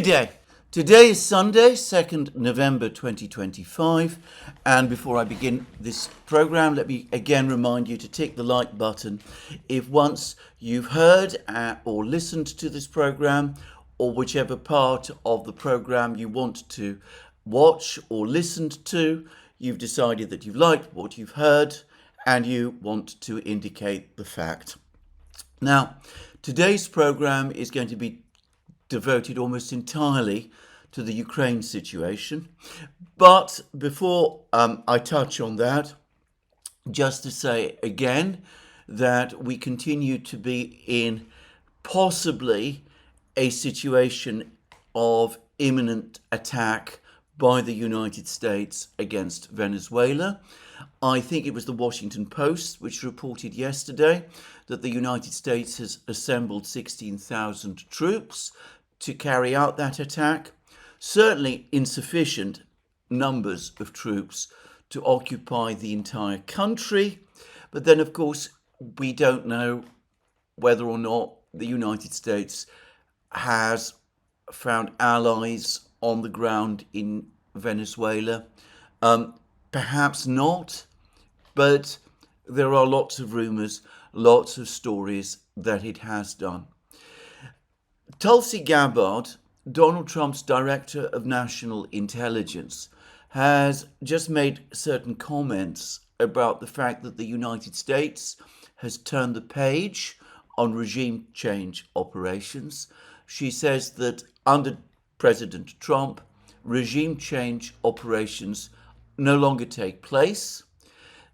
Good day. Today is Sunday, 2nd November 2025, and before I begin this program, let me again remind you to tick the like button if once you've heard or listened to this program, or whichever part of the program you want to watch or listen to, you've decided that you've liked what you've heard and you want to indicate the fact. Now, today's program is going to be devoted almost entirely to the Ukraine situation. But before I touch on that, just to say again that we continue to be in possibly a situation of imminent attack by the United States against Venezuela. I think it was the Washington Post which reported yesterday that the United States has assembled 16,000 troops to carry out that attack. Certainly insufficient numbers of troops to occupy the entire country. But then, of course, we don't know whether or not the United States has found allies on the ground in Venezuela. Perhaps not, but there are lots of rumors, lots of stories that it has done. Tulsi Gabbard, Donald Trump's Director of National Intelligence, has just made certain comments about the fact that the United States has turned the page on regime change operations. She says that under President Trump, regime change operations no longer take place.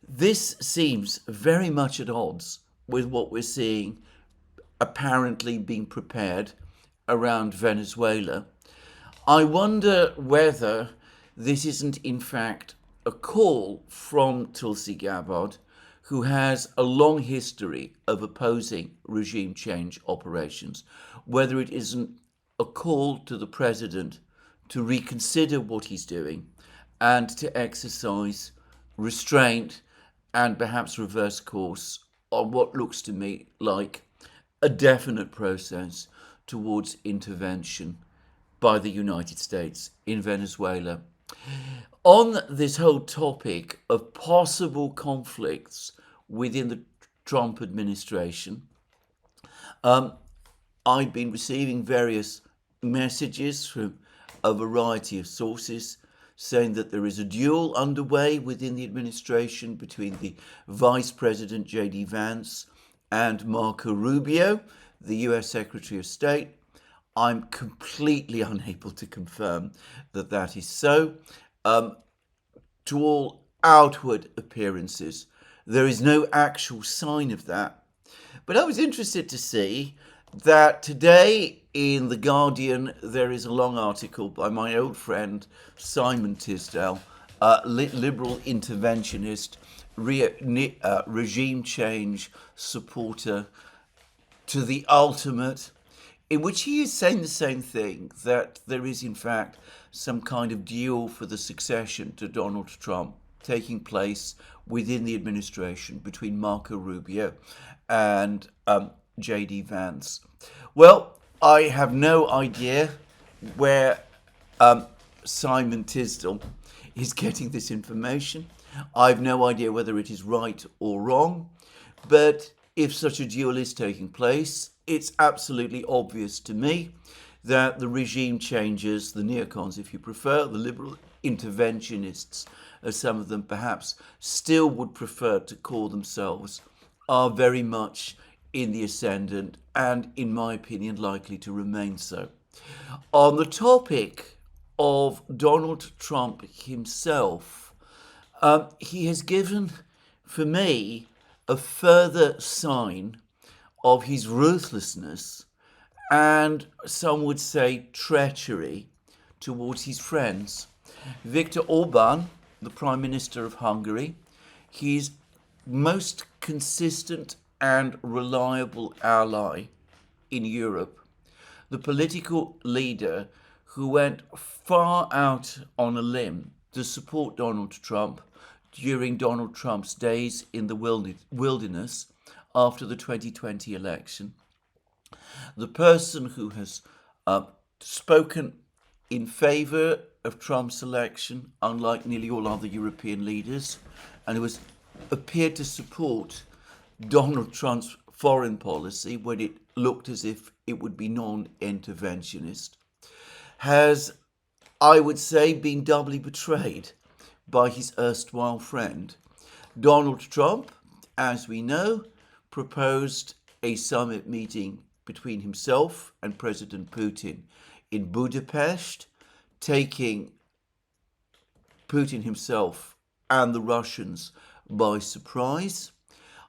This seems very much at odds with what we're seeing apparently being prepared around Venezuela. I wonder whether this isn't in fact a call from Tulsi Gabbard, who has a long history of opposing regime change operations, whether it isn't a call to the president to reconsider what he's doing and to exercise restraint and perhaps reverse course on what looks to me like a definite process towards intervention by the United States in Venezuela. On this whole topic of possible conflicts within the Trump administration, I've been receiving various messages from a variety of sources saying that there is a duel underway within the administration between the Vice President J.D. Vance and Marco Rubio, the US Secretary of State. I'm completely unable to confirm that that is so. To all outward appearances, there is no actual sign of that. But I was interested to see that today in The Guardian, there is a long article by my old friend Simon Tisdale, liberal interventionist, regime change supporter to the ultimate, in which he is saying the same thing, that there is in fact some kind of duel for the succession to Donald Trump taking place within the administration between Marco Rubio and J.D. Vance. Well, I have no idea where Simon Tisdale is getting this information. I have no idea whether it is right or wrong, but if such a duel is taking place, it's absolutely obvious to me that the regime changers, the neocons if you prefer, the liberal interventionists, as some of them perhaps still would prefer to call themselves, are very much in the ascendant and, in my opinion, likely to remain so. On the topic of Donald Trump himself, he has given, for me, a further sign of his ruthlessness and, some would say, treachery towards his friends. Viktor Orban, the Prime Minister of Hungary, his most consistent and reliable ally in Europe, the political leader who went far out on a limb to support Donald Trump during Donald Trump's days in the wilderness after the 2020 election, the person who has spoken in favour of Trump's election, unlike nearly all other European leaders, and who appeared to support Donald Trump's foreign policy when it looked as if it would be non-interventionist, has, I would say, been doubly betrayed by his erstwhile friend. Donald Trump, as we know, proposed a summit meeting between himself and President Putin in Budapest, taking Putin himself and the Russians by surprise.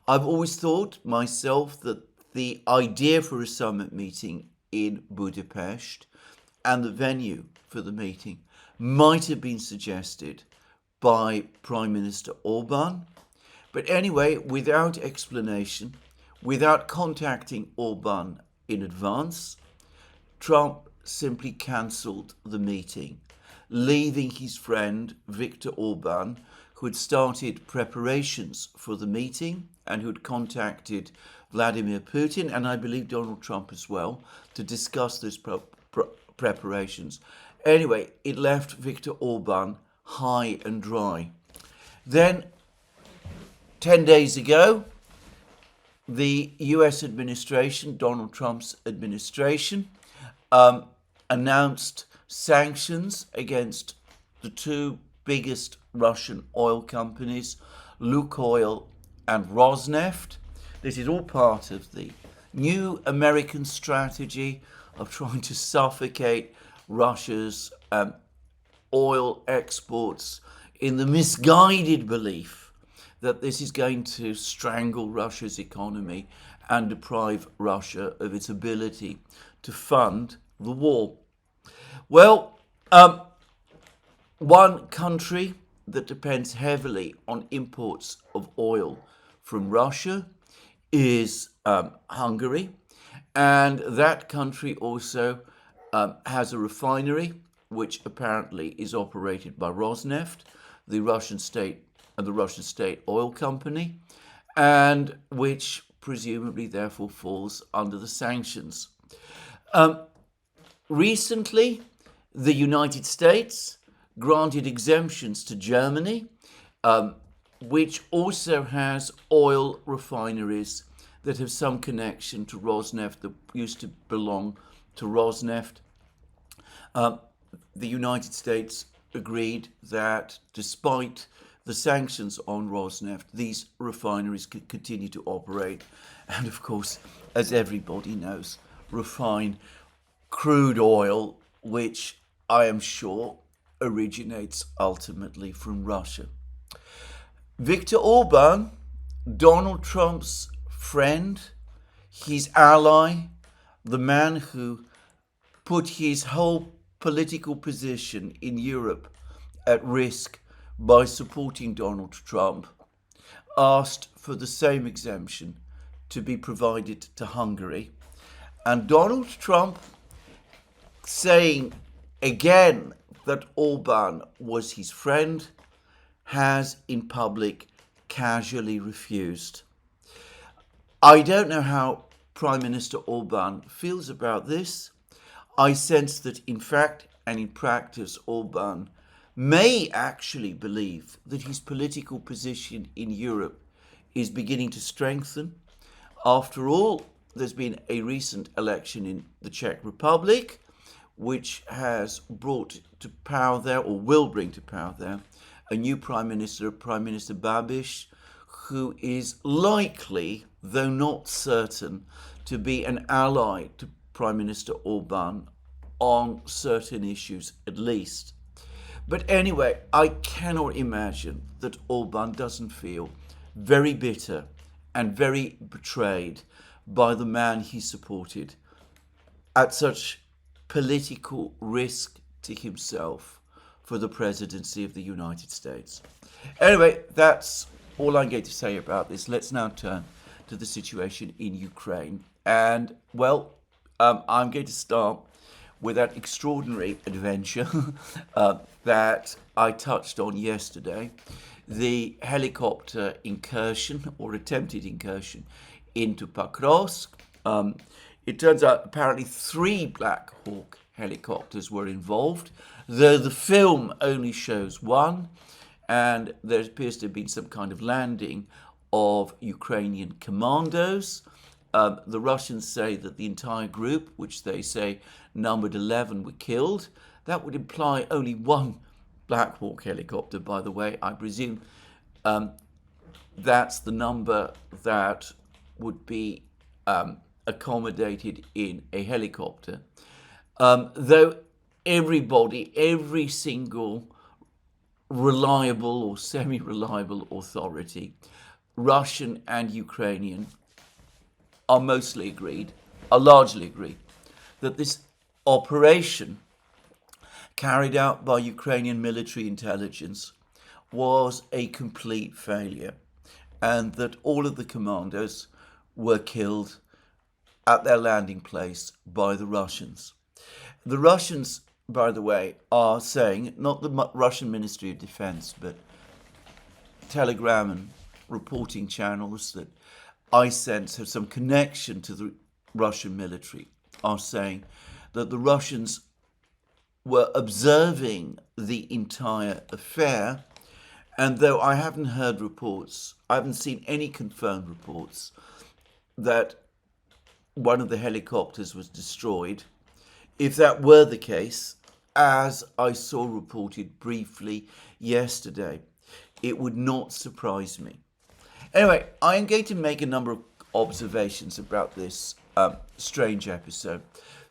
I've always thought myself that the idea for a summit meeting in Budapest and the venue for the meeting might have been suggested by Prime Minister Orban. But anyway, without explanation, without contacting Orban in advance, Trump simply cancelled the meeting, leaving his friend Viktor Orban, who had started preparations for the meeting and who had contacted Vladimir Putin, and I believe Donald Trump as well, to discuss those preparations. Anyway, it left Viktor Orban high and dry. Then, 10 days ago, the US administration, Donald Trump's administration, announced sanctions against the two biggest Russian oil companies, Lukoil and Rosneft. This is all part of the new American strategy of trying to suffocate Russia's oil exports in the misguided belief that this is going to strangle Russia's economy and deprive Russia of its ability to fund the war. Well, one country that depends heavily on imports of oil from Russia is Hungary, and that country also has a refinery which apparently is operated by Rosneft, the Russian state oil company, and which presumably therefore falls under the sanctions. Recently, the United States granted exemptions to Germany, which also has oil refineries that have some connection to Rosneft that used to belong to Rosneft. The United States agreed that despite the sanctions on Rosneft, these refineries could continue to operate and, of course, as everybody knows, refine crude oil, which I am sure originates ultimately from Russia. Viktor Orban, Donald Trump's friend, his ally, the man who put his whole political position in Europe at risk by supporting Donald Trump, asked for the same exemption to be provided to Hungary. And Donald Trump, saying again that Orban was his friend, has in public casually refused. I don't know how Prime Minister Orban feels about this. I sense that in fact and in practice Orban may actually believe that his political position in Europe is beginning to strengthen. After all, there's been a recent election in the Czech Republic, which has brought to power there, or will bring to power there, a new Prime Minister Babiš, who is likely, though not certain, to be an ally to Prime Minister Orban on certain issues at least. But anyway, I cannot imagine that Orban doesn't feel very bitter and very betrayed by the man he supported at such political risk to himself for the presidency of the United States. Anyway, that's all I'm going to say about this. Let's now turn to the situation in Ukraine. And, well, I'm going to start with that extraordinary adventure that I touched on yesterday, the helicopter incursion or attempted incursion into Pokrovsk. It turns out apparently 3 Black Hawk helicopters were involved, though the film only shows one, and there appears to have been some kind of landing of Ukrainian commandos. The Russians say that the entire group, which they say numbered 11, were killed. That would imply only one Black Hawk helicopter, by the way. I presume that's the number that would be accommodated in a helicopter. Though every single reliable or semi-reliable authority, Russian and Ukrainian, are largely agreed, that this operation carried out by Ukrainian military intelligence was a complete failure, and that all of the commandos were killed at their landing place by the Russians. The Russians, by the way, are saying, not the Russian Ministry of Defense, but Telegram and reporting channels that I sense have some connection to the Russian military, are saying that the Russians were observing the entire affair, and though I haven't heard reports, I haven't seen any confirmed reports that one of the helicopters was destroyed. If that were the case, as I saw reported briefly yesterday, it would not surprise me. Anyway, I am going to make a number of observations about this strange episode.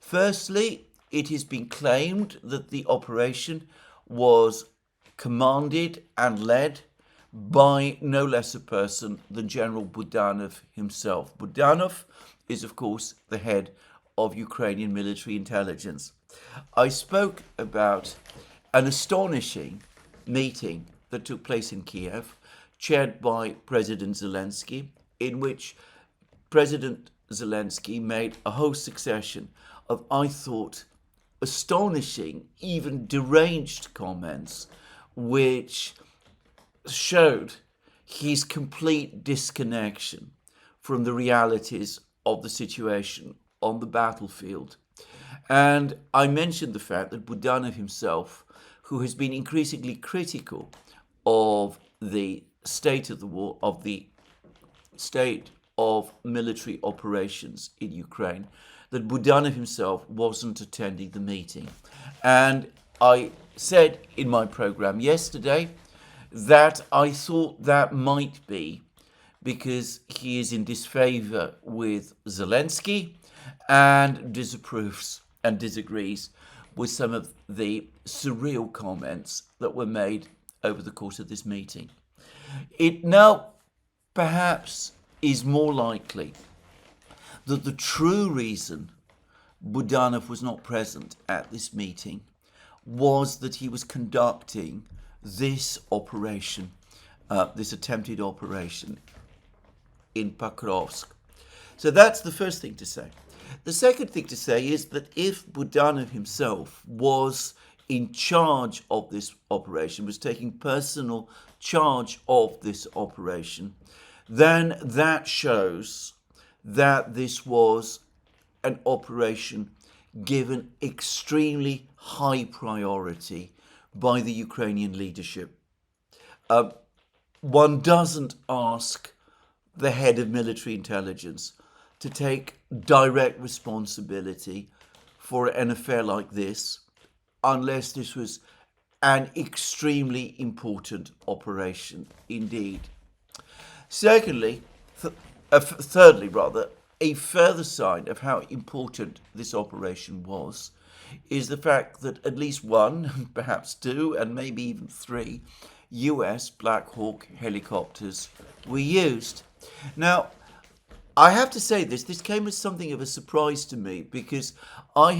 Firstly, it has been claimed that the operation was commanded and led by no less a person than General Budanov himself. Budanov is, of course, the head of Ukrainian military intelligence. I spoke about an astonishing meeting that took place in Kiev, chaired by President Zelensky, in which President Zelensky made a whole succession of, I thought, astonishing, even deranged comments, which showed his complete disconnection from the realities of the situation on the battlefield. And I mentioned the fact that Budanov himself, who has been increasingly critical of the state of the war, of the state of military operations in Ukraine, that Budanov himself wasn't attending the meeting. And I said in my program yesterday that I thought that might be because he is in disfavor with Zelensky and disapproves and disagrees with some of the surreal comments that were made over the course of this meeting. It now perhaps is more likely that the true reason Budanov was not present at this meeting was that he was conducting this operation, this attempted operation in Pokrovsk. So that's the first thing to say. The second thing to say is that if Budanov himself was in charge of this operation, was taking personal charge of this operation, then that shows that this was an operation given extremely high priority by the Ukrainian leadership. One doesn't ask the head of military intelligence to take direct responsibility for an affair like this unless this was an extremely important operation indeed. Thirdly, a further sign of how important this operation was is the fact that at least one, perhaps two, and maybe even three US Black Hawk helicopters were used. Now, I have to say this came as something of a surprise to me because I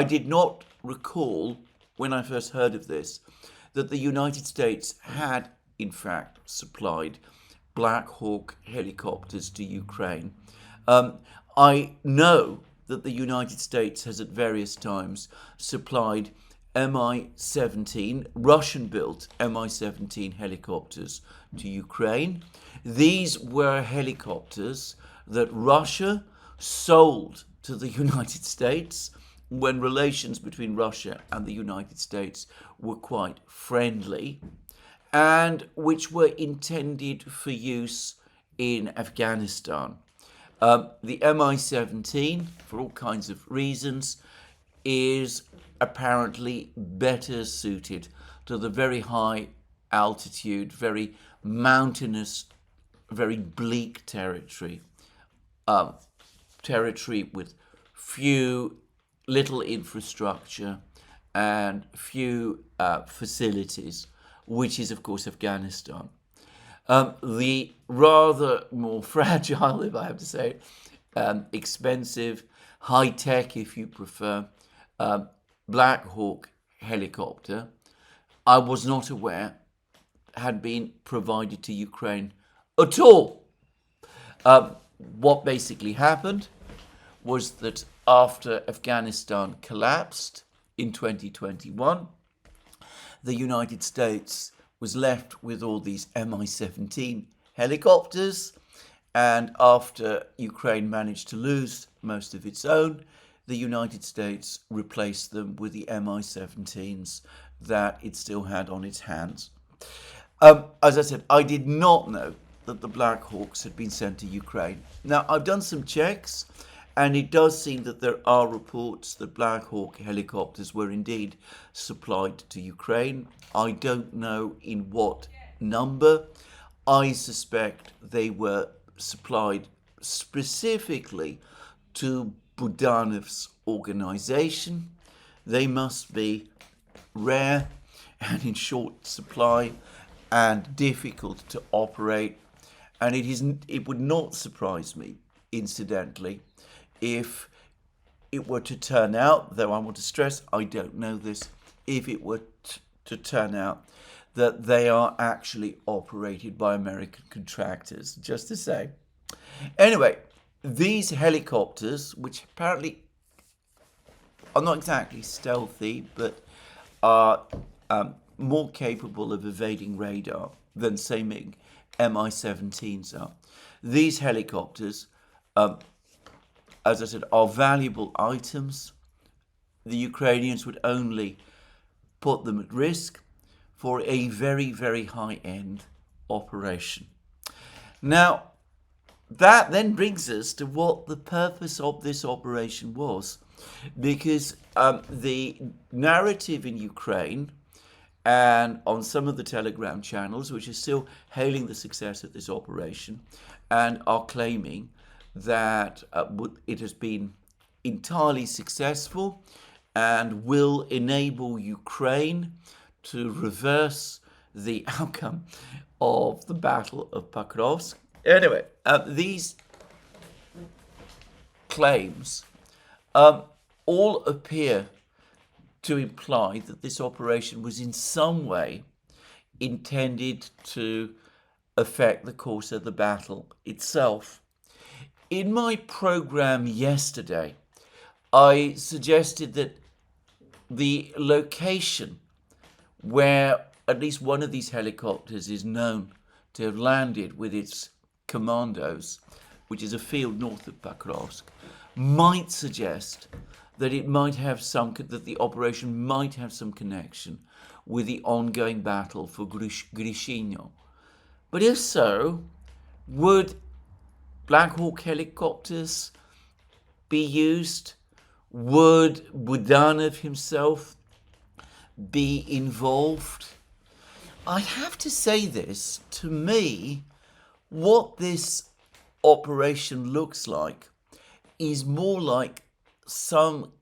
did not recall when I first heard of this that the United States had in fact supplied Black Hawk helicopters to Ukraine. I know that the United States has at various times supplied Mi-17, Russian-built Mi-17 helicopters to Ukraine. These were helicopters that Russia sold to the United States when relations between Russia and the United States were quite friendly, and which were intended for use in Afghanistan. The Mi-17, for all kinds of reasons, is apparently better suited to the very high altitude, very mountainous, very bleak territory, territory with little infrastructure and few facilities, which is, of course, Afghanistan. The rather more fragile, if I have to say, expensive, high-tech, if you prefer, Black Hawk helicopter, I was not aware had been provided to Ukraine at all. What basically happened was that after Afghanistan collapsed in 2021, the United States was left with all these Mi-17 helicopters, and after Ukraine managed to lose most of its own, the United States replaced them with the Mi-17s that it still had on its hands. As I said, I did not know that the Black Hawks had been sent to Ukraine. Now, I've done some checks, and it does seem that there are reports that Black Hawk helicopters were indeed supplied to Ukraine. I don't know in what number. I suspect they were supplied specifically to Budanov's organization. They must be rare and in short supply and difficult to operate. And it would not surprise me, incidentally, if it were to turn out, though I want to stress I don't know this, if it were to turn out that they are actually operated by American contractors, just to say. Anyway, these helicopters, which apparently are not exactly stealthy, but are more capable of evading radar than, say, Mi-17s are. These helicopters, as I said, are valuable items. The Ukrainians would only put them at risk for a very, very high-end operation. Now, that then brings us to what the purpose of this operation was, because the narrative in Ukraine and on some of the Telegram channels, which are still hailing the success of this operation and are claiming that it has been entirely successful and will enable Ukraine to reverse the outcome of the Battle of Pokrovsk. Anyway, these claims all appear to imply that this operation was in some way intended to affect the course of the battle itself. In my program yesterday, I suggested that the location where at least one of these helicopters is known to have landed with its commandos, which is a field north of Pokrovsk, might suggest that that the operation might have some connection with the ongoing battle for Grishino. But if so, would Black Hawk helicopters be used? Would Budanov himself be involved? I have to say this, to me, what this operation looks like is more like some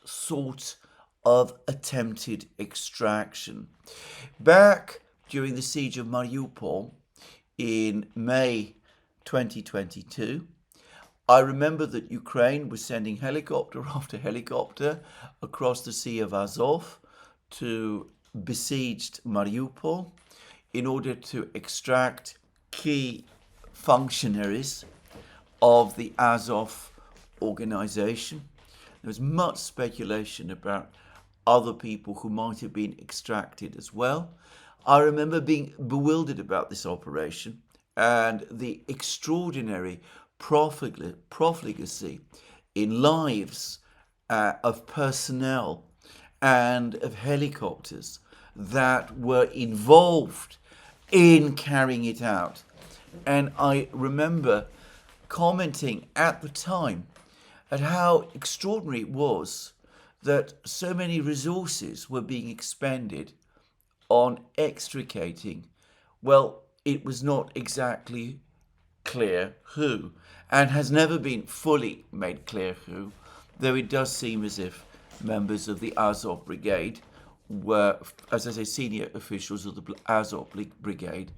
sort of attempted extraction. Back during the siege of Mariupol in May 2022, I remember that Ukraine was sending helicopter after helicopter across the Sea of Azov to besieged Mariupol in order to extract key functionaries of the Azov organization. There was much speculation about other people who might have been extracted as well. I remember being bewildered about this operation and the extraordinary profligacy in lives of personnel and of helicopters that were involved in carrying it out. And I remember commenting at the time at how extraordinary it was that so many resources were being expended on extricating, well, it was not exactly clear who, and has never been fully made clear who, though it does seem as if members of the Azov Brigade were, as I say, senior officials of the Azov Brigade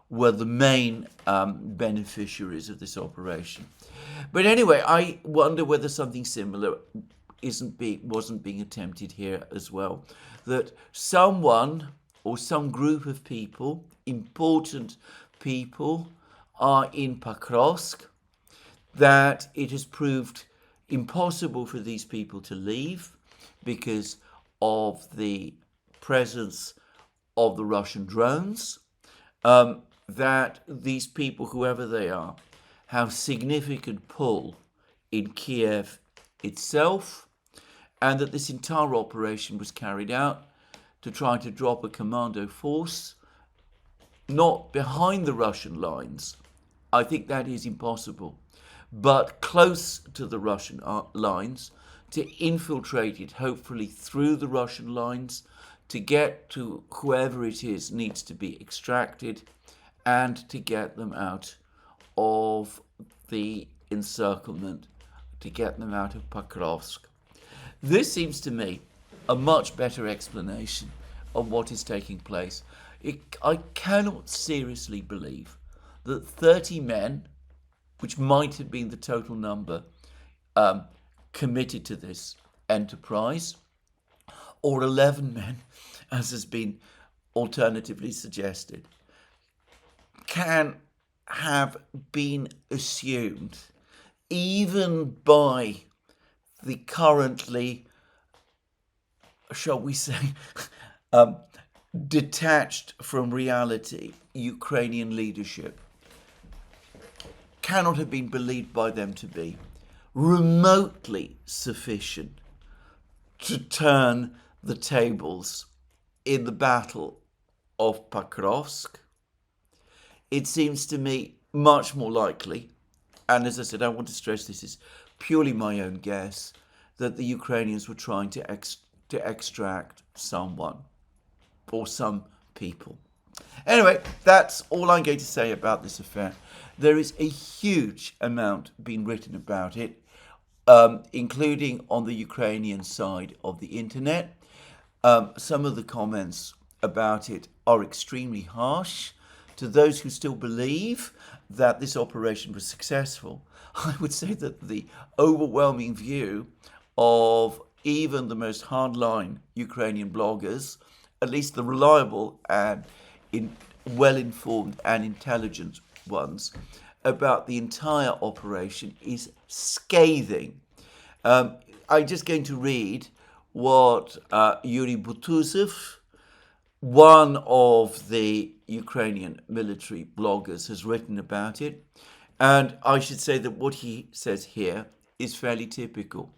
were the main beneficiaries of this operation. But anyway, I wonder whether something similar wasn't being attempted here as well. That someone or some group of people, important people, are in Pokrovsk, that it has proved impossible for these people to leave because of the presence of the Russian drones, that these people, whoever they are, have significant pull in Kiev itself, and that this entire operation was carried out to try to drop a commando force, not behind the Russian lines. I think that is impossible, but close to the Russian lines, to infiltrate it, hopefully through the Russian lines, to get to whoever it is needs to be extracted, and to get them out of the encirclement, to get them out of Pokrovsk. This seems to me a much better explanation of what is taking place. I cannot seriously believe that 30 men, which might have been the total number, committed to this enterprise, or 11 men, as has been alternatively suggested, can have been assumed, even by the currently, shall we say, detached from reality Ukrainian leadership, cannot have been believed by them to be remotely sufficient to turn the tables in the Battle of Pokrovsk. It seems to me much more likely, and as I said, I want to stress this is purely my own guess, that the Ukrainians were trying to extract someone or some people. Anyway, that's all I'm going to say about this affair. There is a huge amount being written about it, including on the Ukrainian side of the internet. Some of the comments about it are extremely harsh. To those who still believe that this operation was successful, I would say that the overwhelming view of even the most hardline Ukrainian bloggers, at least the reliable and well-informed and intelligent ones, about the entire operation is scathing. I'm just going to read what Yuri Butuzov, one of the Ukrainian military bloggers, has written about it. And I should say that what he says here is fairly typical.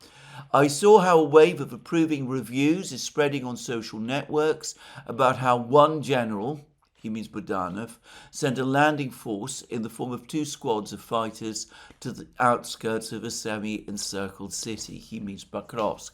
I saw how a wave of approving reviews is spreading on social networks about how one general, he means Budanov, sent a landing force in the form of 2 squads of fighters to the outskirts of a semi-encircled city, he means Pokrovsk.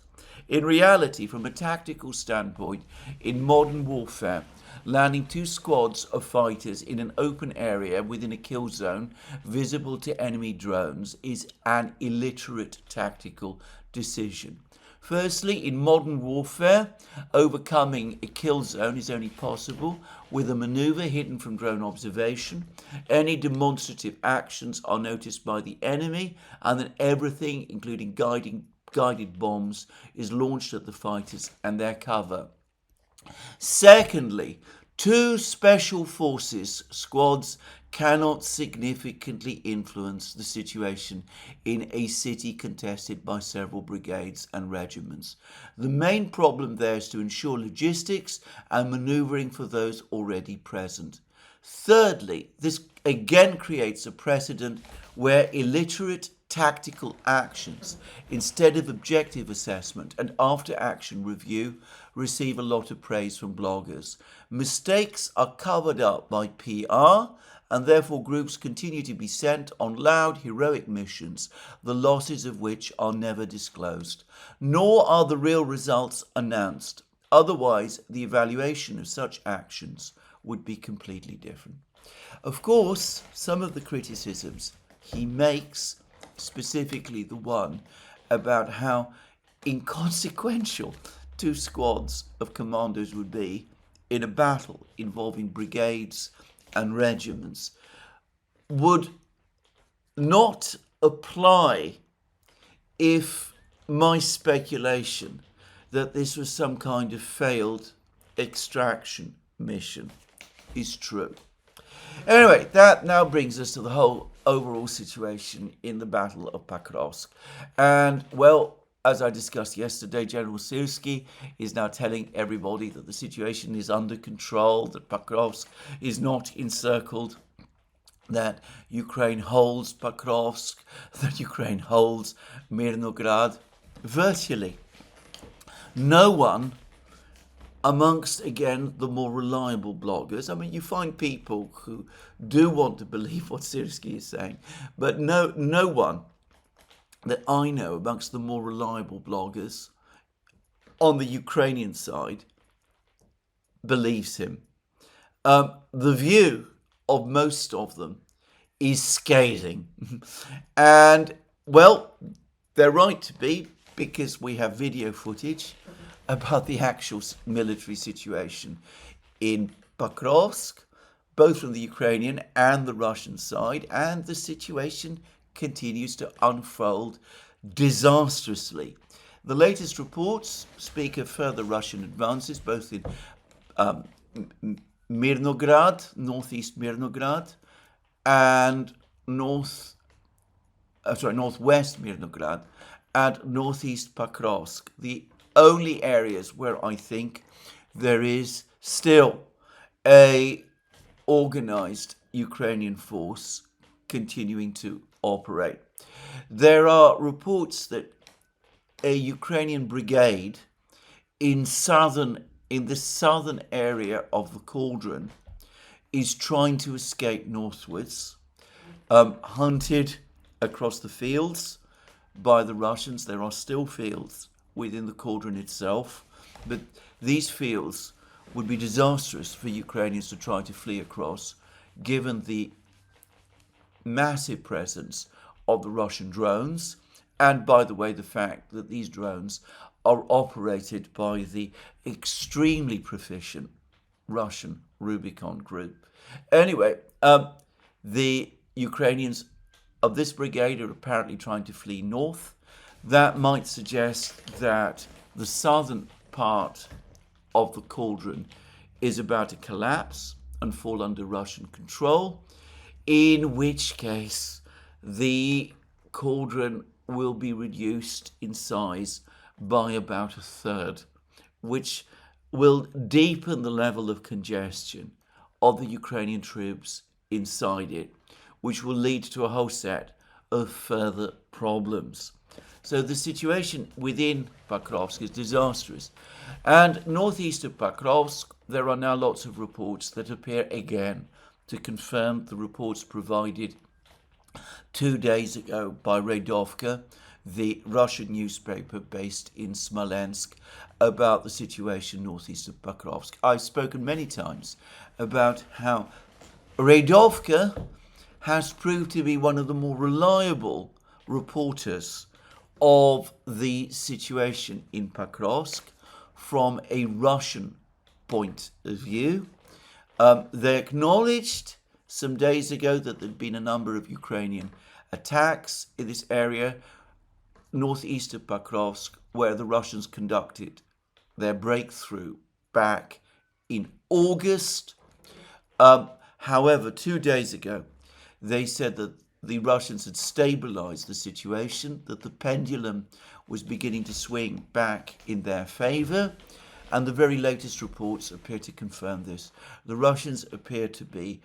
In reality, from a tactical standpoint, in modern warfare, landing 2 squads of fighters in an open area within a kill zone visible to enemy drones is an illiterate tactical decision. Firstly, in modern warfare, overcoming a kill zone is only possible with a maneuver hidden from drone observation. Any demonstrative actions are noticed by the enemy, and then everything, including guided bombs, is launched at the fighters and their cover. Secondly, 2 special forces squads cannot significantly influence the situation in a city contested by several brigades and regiments. The main problem there is to ensure logistics and maneuvering for those already present. Thirdly, this again creates a precedent where illiterate tactical actions instead of objective assessment and after action review receive a lot of praise from bloggers. Mistakes are covered up by PR, and therefore groups continue to be sent on loud, heroic missions, the losses of which are never disclosed, nor are the real results announced. Otherwise, the evaluation of such actions would be completely different. Of course, some of the criticisms he makes, specifically the one about how inconsequential 2 squads of commandos would be in a battle involving brigades and regiments, would not apply if my speculation that this was some kind of failed extraction mission is true. Anyway, that now brings us to the whole overall situation in the Battle of Pokrovsk. And, well, as I discussed yesterday, General Syrski is now telling everybody that the situation is under control, that Pokrovsk is not encircled, that Ukraine holds Pokrovsk, that Ukraine holds Mirnograd. Virtually no one amongst, again, the more reliable bloggers. I mean, you find people who do want to believe what Syrski is saying, but no one that I know amongst the more reliable bloggers on the Ukrainian side believes him. The view of most of them is scathing. And, well, they're right to be, because we have video footage about the actual military situation in Pokrovsk, both from the Ukrainian and the Russian side, and the situation continues to unfold disastrously. The latest reports speak of further Russian advances, both in Mirnograd, northeast Mirnograd, and northwest Mirnograd, and northeast Pokrovsk, the only areas where I think there is still a organized Ukrainian force continuing to operate. There are reports that a Ukrainian brigade in the southern area of the cauldron is trying to escape northwards, hunted across the fields by the Russians. There are still fields within the cauldron itself, but these fields would be disastrous for Ukrainians to try to flee across, given the massive presence of the Russian drones, and, by the way, the fact that these drones are operated by the extremely proficient Russian Rubicon group. Anyway, the Ukrainians of this brigade are apparently trying to flee north. That might suggest that the southern part of the cauldron is about to collapse and fall under Russian control, in which case the cauldron will be reduced in size by about a third, which will deepen the level of congestion of the Ukrainian troops inside it, which will lead to a whole set of further problems. So the situation within Pokrovsk is disastrous. And northeast of Pokrovsk, there are now lots of reports that appear again to confirm the reports provided 2 days ago by Redovka, the Russian newspaper based in Smolensk, about the situation northeast of Pokrovsk. I've spoken many times about how Redovka has proved to be one of the more reliable reporters of the situation in Pokrovsk from a Russian point of view. They acknowledged some days ago that there'd been a number of Ukrainian attacks in this area northeast of Pokrovsk, where the Russians conducted their breakthrough back in August. However, 2 days ago, they said that the Russians had stabilized the situation, that the pendulum was beginning to swing back in their favor, and the very latest reports appear to confirm this. The Russians appear to be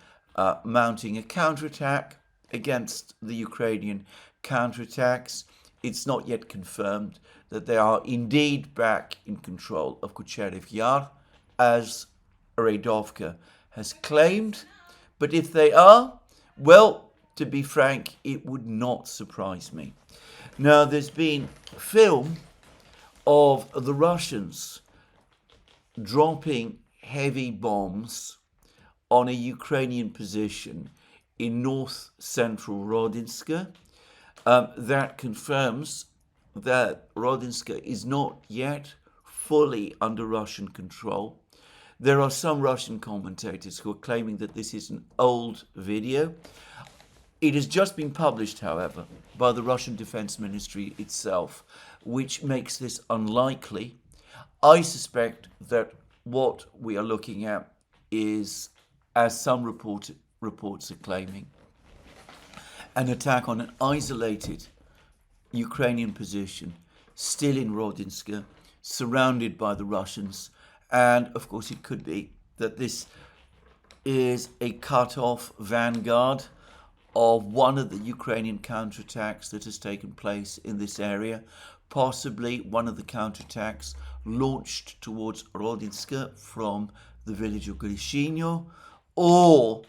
mounting a counterattack against the Ukrainian counterattacks. It's not yet confirmed that they are indeed back in control of Kucherev Yar, as Radovka has claimed. But if they are, well, to be frank, it would not surprise me. Now, there's been film of the Russians dropping heavy bombs on a Ukrainian position in north-central Rodinska. That confirms that Rodinska is not yet fully under Russian control. There are some Russian commentators who are claiming that this is an old video. It has just been published, however, by the Russian Defense Ministry itself, which makes this unlikely. I suspect that what we are looking at is, as some reports are claiming, an attack on an isolated Ukrainian position, still in Rodinska, surrounded by the Russians. And of course it could be that this is a cut-off vanguard of one of the Ukrainian counterattacks that has taken place in this area, possibly one of the counterattacks launched towards Rodinska from the village of Grishinyo, or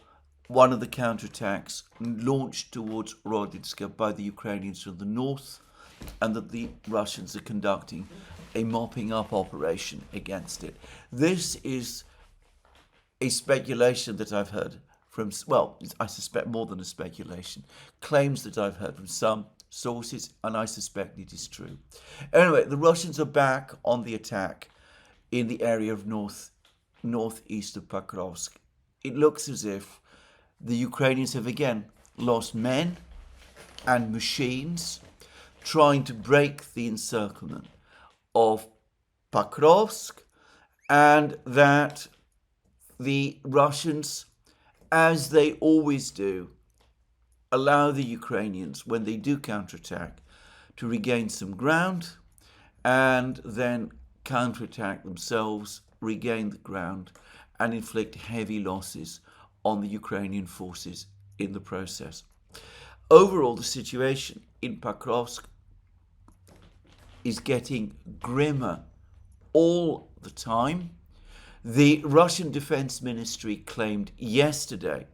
one of the counterattacks launched towards Rodinska by the Ukrainians from the north, and that the Russians are conducting a mopping up operation against it. This is a speculation that I've heard from, well, I suspect more than a speculation, claims that I've heard from some sources, and I suspect it is true. Anyway, the Russians are back on the attack in the area of northeast of Pokrovsk. It looks as if the Ukrainians have again lost men and machines trying to break the encirclement of Pokrovsk, and that the Russians, as they always do, allow the Ukrainians, when they do counterattack, to regain some ground and then counterattack themselves, regain the ground, and inflict heavy losses on the Ukrainian forces in the process. Overall, the situation in Pokrovsk is getting grimmer all the time. The Russian Defense Ministry claimed yesterday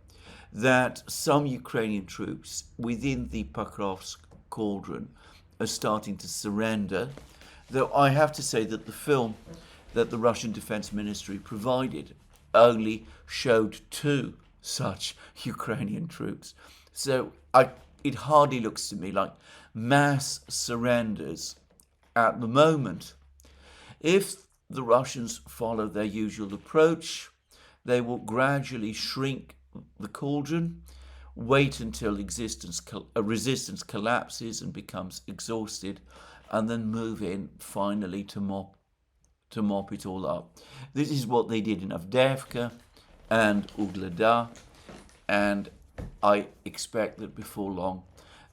that some Ukrainian troops within the Pokrovsk cauldron are starting to surrender, though I have to say that the film that the Russian Defense Ministry provided only showed 2 such Ukrainian troops. So it hardly looks to me like mass surrenders at the moment. If the Russians follow their usual approach, they will gradually shrink the cauldron, wait until resistance collapses and becomes exhausted, and then move in finally to mop it all up. This is what they did in Avdiivka and Ugleda, and I expect that before long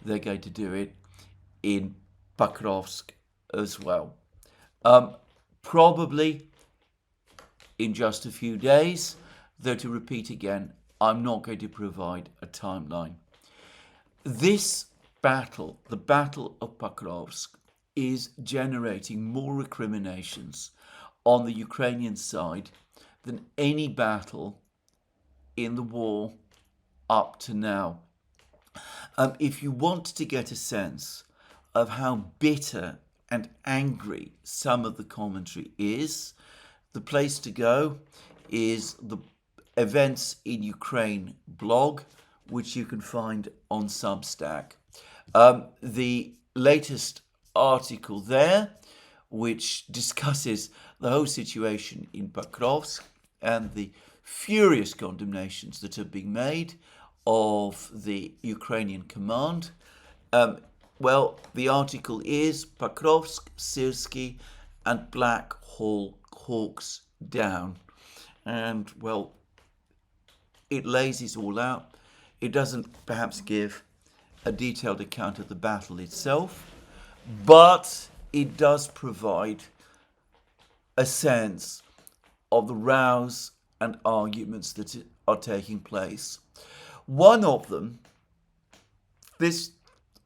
they're going to do it in Pokrovsk as well. Probably in just a few days, though to repeat again, I'm not going to provide a timeline. This battle, the Battle of Pokrovsk, is generating more recriminations on the Ukrainian side than any battle in the war up to now. If you want to get a sense of how bitter and angry some of the commentary is, the place to go is the Events in Ukraine blog, which you can find on Substack. The latest article there, which discusses the whole situation in Pokrovsk and the furious condemnations that have been made of the Ukrainian command. Well, the article is Pokrovsk, Syrsky, and Black Hawks down. And, well, it lays it all out. It doesn't perhaps give a detailed account of the battle itself, but it does provide a sense of the rows and arguments that are taking place. One of them this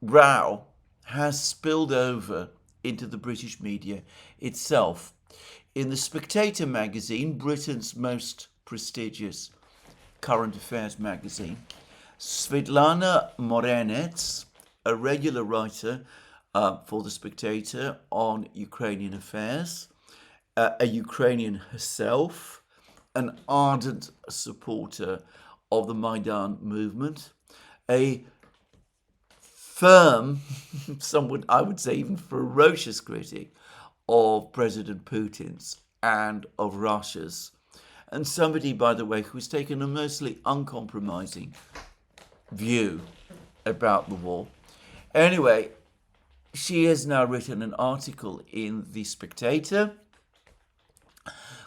row has spilled over into the British media itself. In the Spectator magazine, Britain's most prestigious current affairs magazine, Svetlana Morenets, a regular writer for The Spectator on Ukrainian affairs, a Ukrainian herself, an ardent supporter of the Maidan movement, a firm, I would say even ferocious critic of President Putin's and of Russia's, and somebody, by the way, who's taken a mostly uncompromising view about the war. Anyway, she has now written an article in The Spectator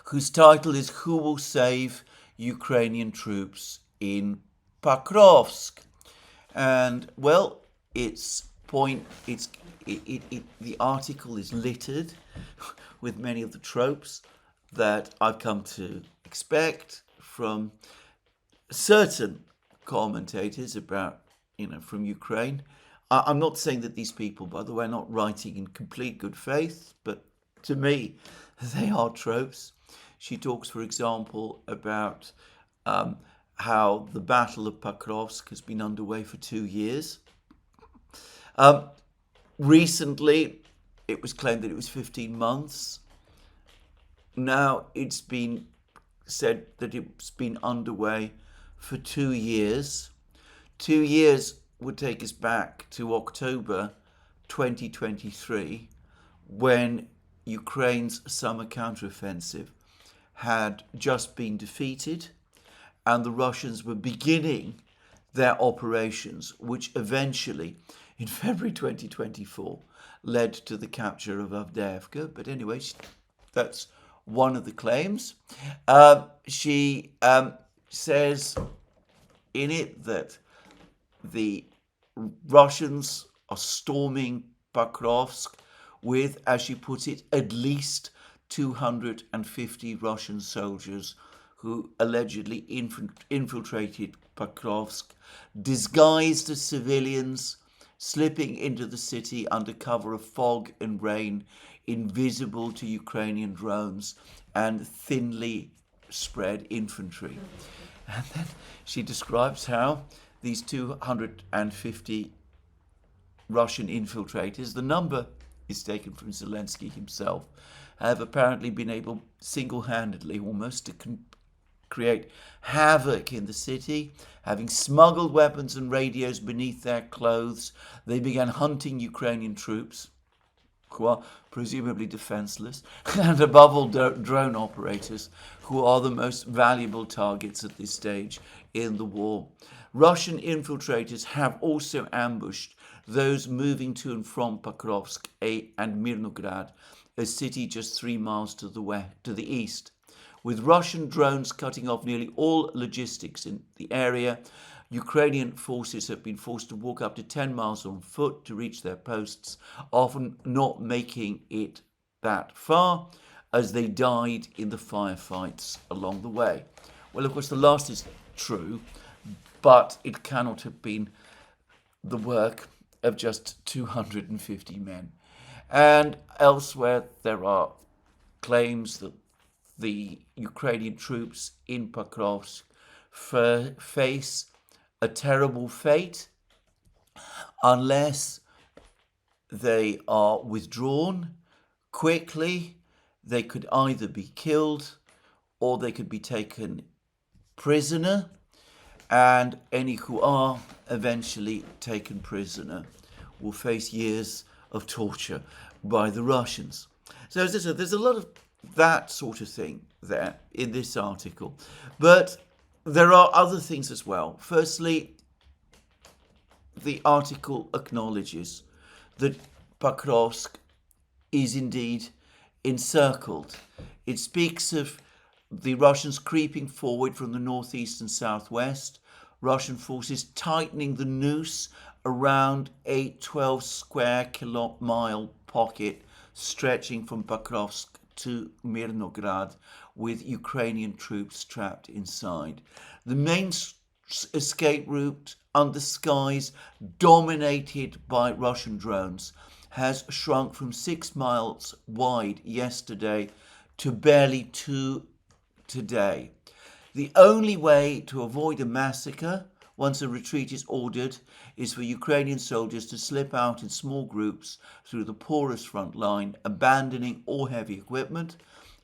whose title is "Who Will Save Ukrainian Troops in Pokrovsk?" And, well, the article is littered with many of the tropes that I've come to expect from certain commentators about, from Ukraine. I'm not saying that these people, by the way, are not writing in complete good faith, but to me, they are tropes. She talks, for example, about how the Battle of Pokrovsk has been underway for 2 years. Recently, it was claimed that it was 15 months. Now it's been said that it's been underway for 2 years. 2 years would take us back to October 2023, when Ukraine's summer counteroffensive had just been defeated and the Russians were beginning their operations, which eventually, in February 2024, led to the capture of Avdiivka. But anyway, that's one of the claims. She says in it that the Russians are storming Pokrovsk with, as she puts it, at least 250 Russian soldiers who allegedly infiltrated Pokrovsk, disguised as civilians, slipping into the city under cover of fog and rain, invisible to Ukrainian drones and thinly spread infantry. And then she describes how these 250 Russian infiltrators, the number is taken from Zelensky himself, have apparently been able single-handedly almost to create havoc in the city. Having smuggled weapons and radios beneath their clothes, they began hunting Ukrainian troops, who are presumably defenseless, and above all drone operators, who are the most valuable targets at this stage in the war. Russian infiltrators have also ambushed those moving to and from Pokrovsk and Mirnograd, a city just 3 miles to the east. With Russian drones cutting off nearly all logistics in the area, Ukrainian forces have been forced to walk up to 10 miles on foot to reach their posts, often not making it that far, as they died in the firefights along the way. Well, of course, the last is true, but it cannot have been the work of just 250 men. And elsewhere, there are claims that the Ukrainian troops in Pokrovsk face a terrible fate unless they are withdrawn quickly. They could either be killed or they could be taken prisoner, and any who are eventually taken prisoner will face years of torture by the Russians. So there's a lot of that sort of thing there in this article. But there are other things as well. Firstly, the article acknowledges that Pokrovsk is indeed encircled. It speaks of the Russians creeping forward from the northeast and southwest, Russian forces tightening the noose around a 12 square mile pocket stretching from Pokrovsk to Mirnograd, with Ukrainian troops trapped inside. The main escape route under skies dominated by Russian drones has shrunk from 6 miles wide yesterday to barely 2 today. The only way to avoid a massacre once a retreat is ordered is for Ukrainian soldiers to slip out in small groups through the porous front line, abandoning all heavy equipment,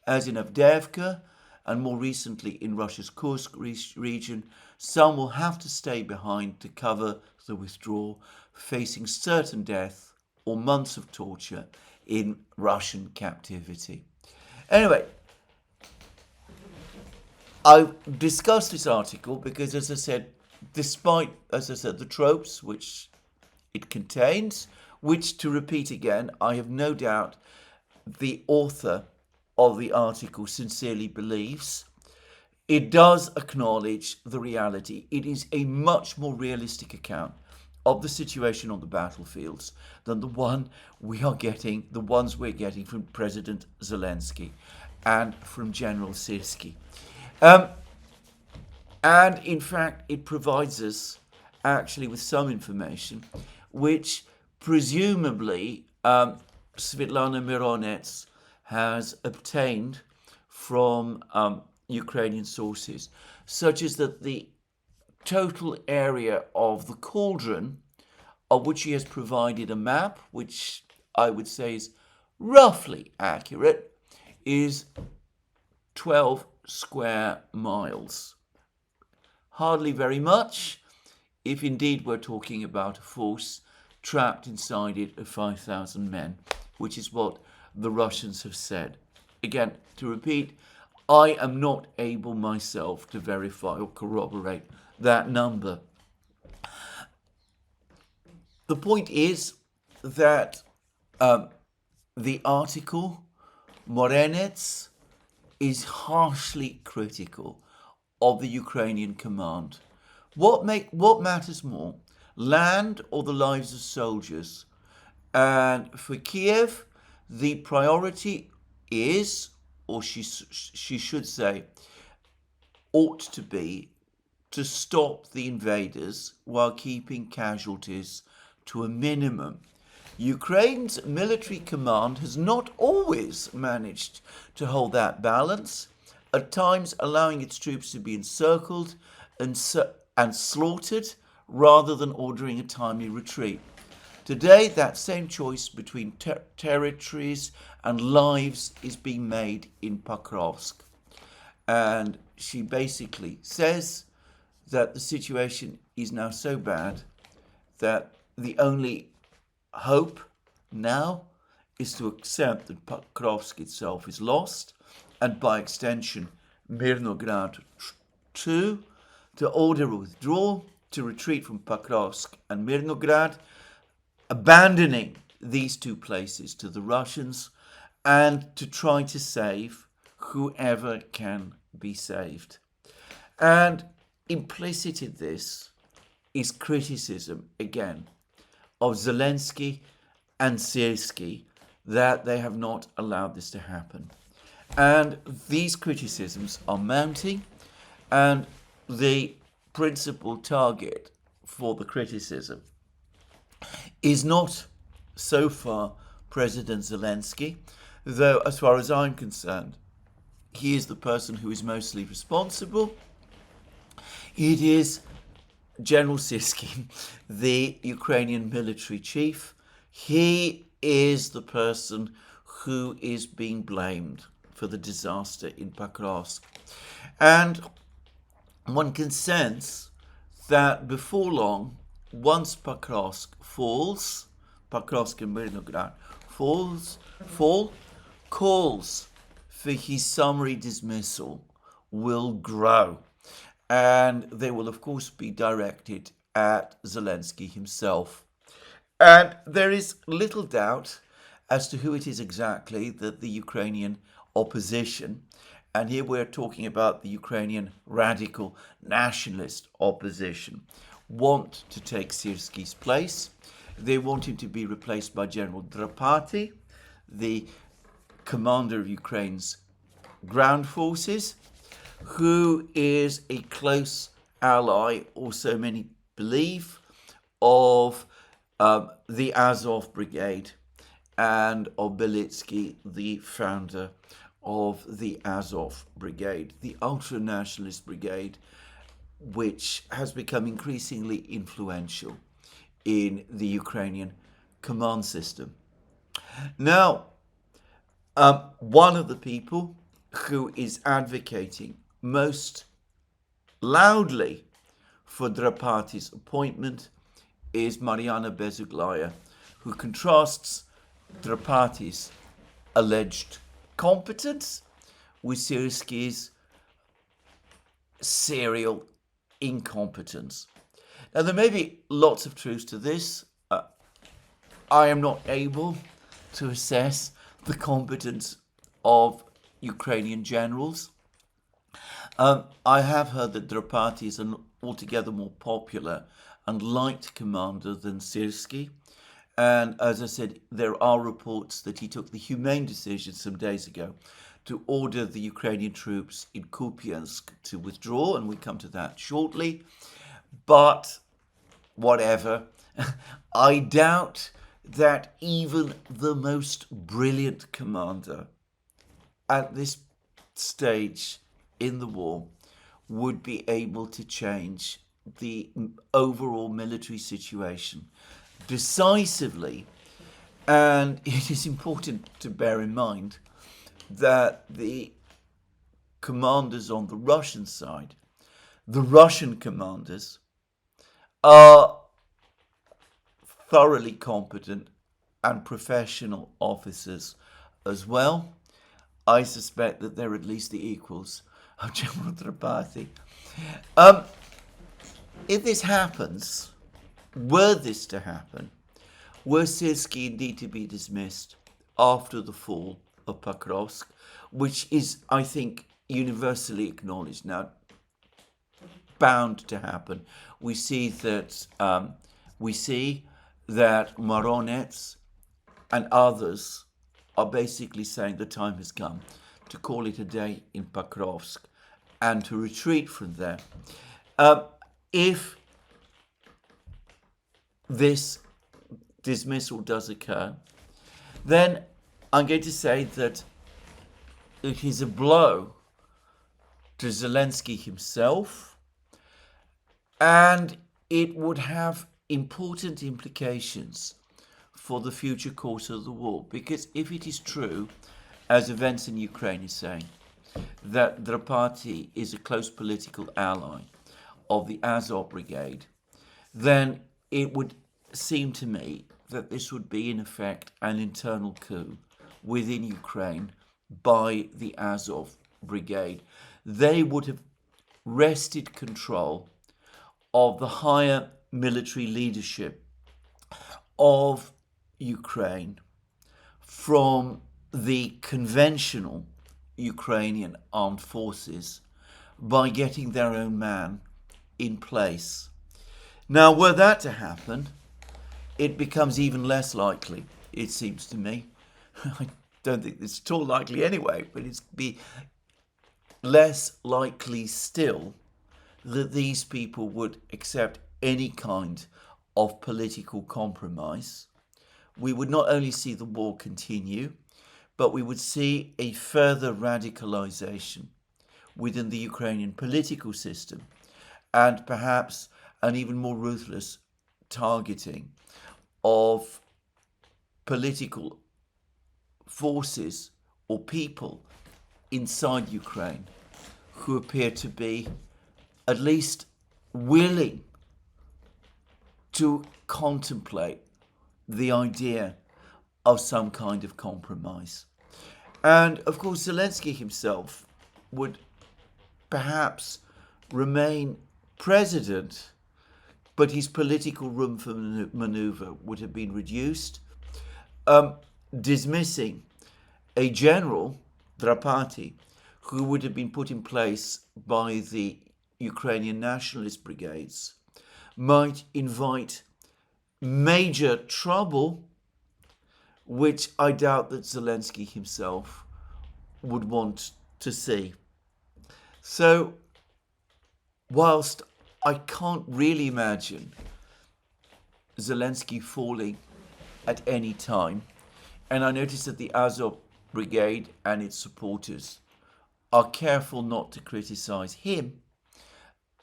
as in Avdiivka and more recently in Russia's Kursk region. Some will have to stay behind to cover the withdrawal, facing certain death or months of torture in Russian captivity. Anyway, I discussed this article because, as I said, despite, as I said, the tropes which it contains, which, to repeat again, I have no doubt the author of the article sincerely believes, it does acknowledge the reality. It is a much more realistic account of the situation on the battlefields than the ones we're getting from President Zelensky and from General Syrskyi. And in fact, it provides us actually with some information which presumably Svetlana Mironets has obtained from Ukrainian sources, such as that the total area of the cauldron, of which she has provided a map, which I would say is roughly accurate, is 12 square miles. Hardly very much, if indeed we're talking about a force trapped inside it of 5,000 men, which is what the Russians have said. Again, to repeat, I am not able myself to verify or corroborate that number. The point is that the article, Morenets, is harshly critical of the Ukrainian command. What matters more, land or the lives of soldiers? And for Kiev, the priority is, or she should say, ought to be, to stop the invaders while keeping casualties to a minimum. Ukraine's military command has not always managed to hold that balance, at times allowing its troops to be encircled and slaughtered rather than ordering a timely retreat. Today, that same choice between territories and lives is being made in Pokrovsk. And she basically says that the situation is now so bad that the only hope now is to accept that Pokrovsk itself is lost, and by extension Mirnograd too, to order a withdrawal, to retreat from Pokrovsk and Mirnograd, abandoning these two places to the Russians, and to try to save whoever can be saved. And implicit in this is criticism, again, of Zelensky and Syrskyi, that they have not allowed this to happen. And these criticisms are mounting, and the principal target for the criticism is not, so far, President Zelensky, though as far as I'm concerned, he is the person who is mostly responsible. It is General Syrskyi, the Ukrainian military chief. He is the person who is being blamed for the disaster in Pokrovsk. And one can sense that before long, once Pokrovsk falls, Pokrovsk and Mirnograd fall, calls for his summary dismissal will grow. And they will, of course, be directed at Zelensky himself. And there is little doubt as to who it is exactly that the Ukrainian opposition, and here we're talking about the Ukrainian radical nationalist opposition, want to take Syrskyi's place. They want him to be replaced by General Drapati, the commander of Ukraine's ground forces, who is a close ally, or so many believe, of the Azov Brigade and of Belitsky, the founder of the Azov Brigade, the ultra-nationalist brigade, which has become increasingly influential in the Ukrainian command system. Now, one of the people who is advocating most loudly for Drapati's appointment is Mariana Bezuglaya, who contrasts Drapati's alleged competence with Syrskyi's serial incompetence. Now, there may be lots of truth to this. I am not able to assess the competence of Ukrainian generals. I have heard that Drapati is an altogether more popular and liked commander than Syrsky. And as I said, there are reports that he took the humane decision some days ago to order the Ukrainian troops in Kupiansk to withdraw, and we come to that shortly. But whatever, I doubt that even the most brilliant commander at this stage in the war would be able to change the overall military situation decisively. And it is important to bear in mind that the commanders on the Russian side, the Russian commanders, are thoroughly competent and professional officers as well. I suspect that they're at least the equals of General Drapati. If this happens, were this to happen, were Syrsky indeed to be dismissed after the fall of Pokrovsk, which is, I think, universally acknowledged now, bound to happen. We see that Moronets and others are basically saying the time has come to call it a day in Pokrovsk and to retreat from there. If this dismissal does occur, then I'm going to say that it is a blow to Zelensky himself, and it would have important implications for the future course of the war. Because if it is true, as events in Ukraine is saying, that Drapati is a close political ally of the Azov Brigade, then it would seem to me that this would be in effect an internal coup within Ukraine by the Azov Brigade. They would have wrested control of the higher military leadership of Ukraine from the conventional Ukrainian armed forces by getting their own man in place. Now, were that to happen, it becomes even less likely, it seems to me. I don't think it's at all likely anyway, but it's be less likely still that these people would accept any kind of political compromise. We would not only see the war continue, but we would see a further radicalization within the Ukrainian political system, and perhaps an even more ruthless targeting of political forces or people inside Ukraine who appear to be at least willing to contemplate the idea of some kind of compromise. And of course, Zelensky himself would perhaps remain president, but his political room for maneuver would have been reduced. Dismissing a general, Drapati, who would have been put in place by the Ukrainian nationalist brigades, might invite major trouble, which I doubt that Zelensky himself would want to see. So, whilst I can't really imagine Zelensky falling at any time. And I noticed that the Azov Brigade and its supporters are careful not to criticize him.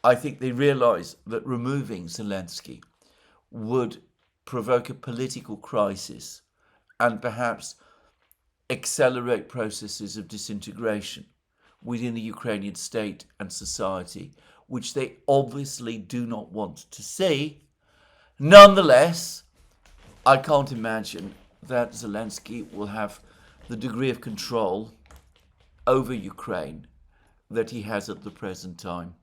I think they realize that removing Zelensky would provoke a political crisis and perhaps accelerate processes of disintegration within the Ukrainian state and society, which they obviously do not want to see. Nonetheless, I can't imagine that Zelensky will have the degree of control over Ukraine that he has at the present time.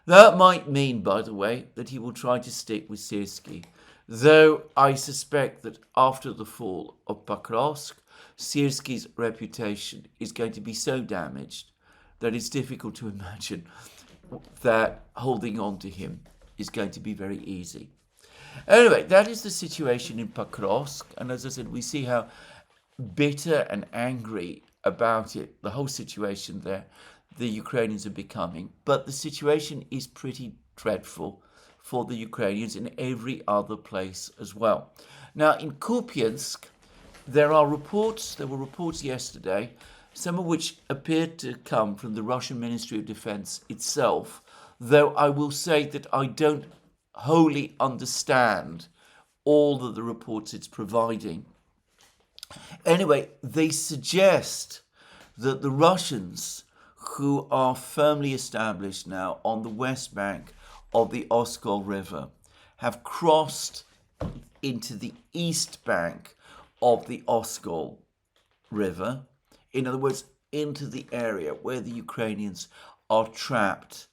That might mean, by the way, that he will try to stick with Syrskyi, though I suspect that after the fall of Pokrovsk, Syrskyi's reputation is going to be so damaged that it's difficult to imagine that holding on to him is going to be very easy. Anyway, that is the situation in Pokrovsk, and as I said, we see how bitter and angry about it, the whole situation there, the Ukrainians are becoming. But the situation is pretty dreadful for the Ukrainians in every other place as well. Now, in Kupiansk, there were reports yesterday, some of which appeared to come from the Russian Ministry of Defense itself, though I will say that I don't wholly understand all of the reports it's providing. Anyway, they suggest that the Russians, who are firmly established now on the west bank of the Oskol River, have crossed into the east bank of the Oskol River, in other words, into the area where the Ukrainians are trapped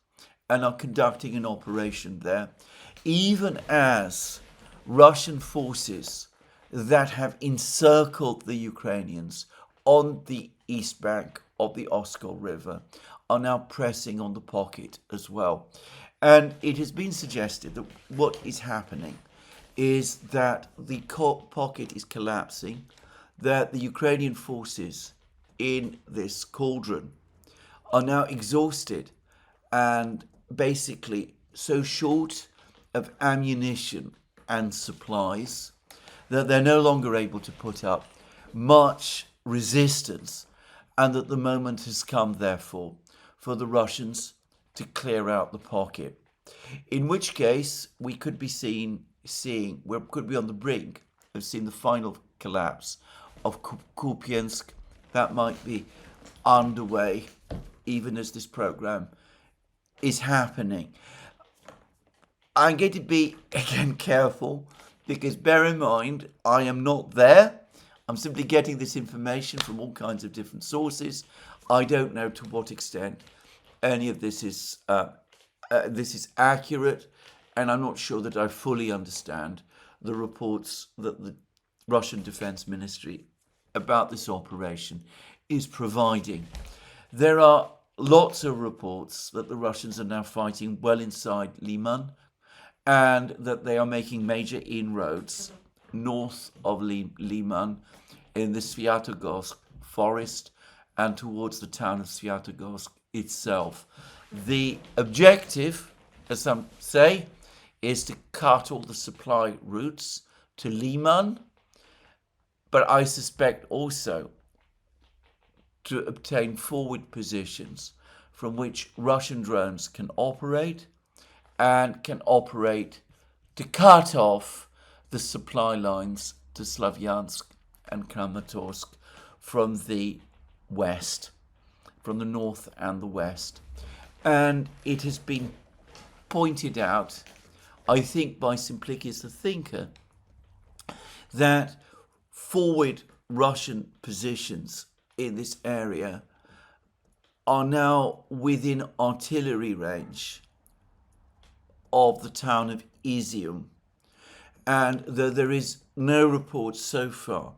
and are conducting an operation there, even as Russian forces that have encircled the Ukrainians on the east bank of the Oskol River are now pressing on the pocket as well. And it has been suggested that what is happening is that the pocket is collapsing, that the Ukrainian forces in this cauldron are now exhausted and basically so short of ammunition and supplies that they're no longer able to put up much resistance, and that the moment has come, therefore, for the Russians to clear out the pocket. In which case, we could be we could be on the brink of seeing the final collapse of Kupiansk. That might be underway even as this program is happening. I'm going to be, again, careful, because bear in mind, I am not there. I'm simply getting this information from all kinds of different sources. I don't know to what extent any of this is accurate, and I'm not sure that I fully understand the reports that the Russian Defense Ministry about this operation is providing. There are lots of reports that the Russians are now fighting well inside Liman, and that they are making major inroads north of Liman in the Svyatogorsk forest and towards the town of Svyatogorsk itself. The objective, as some say, is to cut all the supply routes to Liman, but I suspect also to obtain forward positions from which Russian drones can operate, and can operate to cut off the supply lines to Slavyansk and Kramatorsk from the west, from the north and the west. And it has been pointed out, I think by Simplicus the Thinker, that forward Russian positions in this area are now within artillery range of the town of ETHEREUM, and though there is no report so far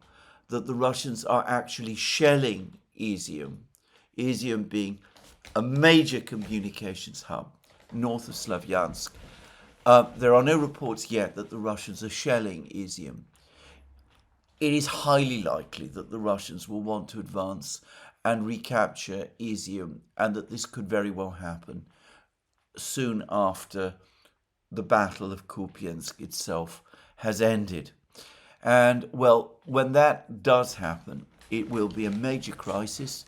that the Russians are actually shelling ETHEREUM being a major communications hub north of Slavyansk, there are no reports yet that the Russians are shelling ETHEREUM. It is highly likely that the Russians will want to advance and recapture ETHEREUM, and that this could very well happen soon after the Battle of Kupiansk itself has ended. And well, when that does happen, it will be a major crisis,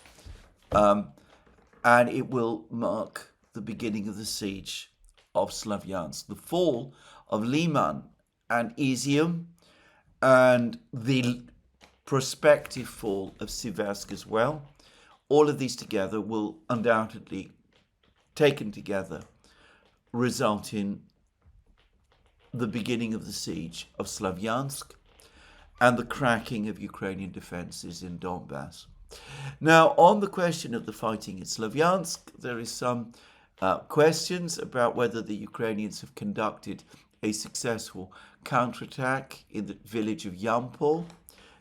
and it will mark the beginning of the siege of Slavyansk, the fall of Liman and Izium, and the prospective fall of Siversk as well. All of these together will undoubtedly, taken together, result in the beginning of the siege of Slavyansk and the cracking of Ukrainian defenses in Donbass. Now, on the question of the fighting in Slavyansk, there is some questions about whether the Ukrainians have conducted a successful counterattack in the village of Yampol.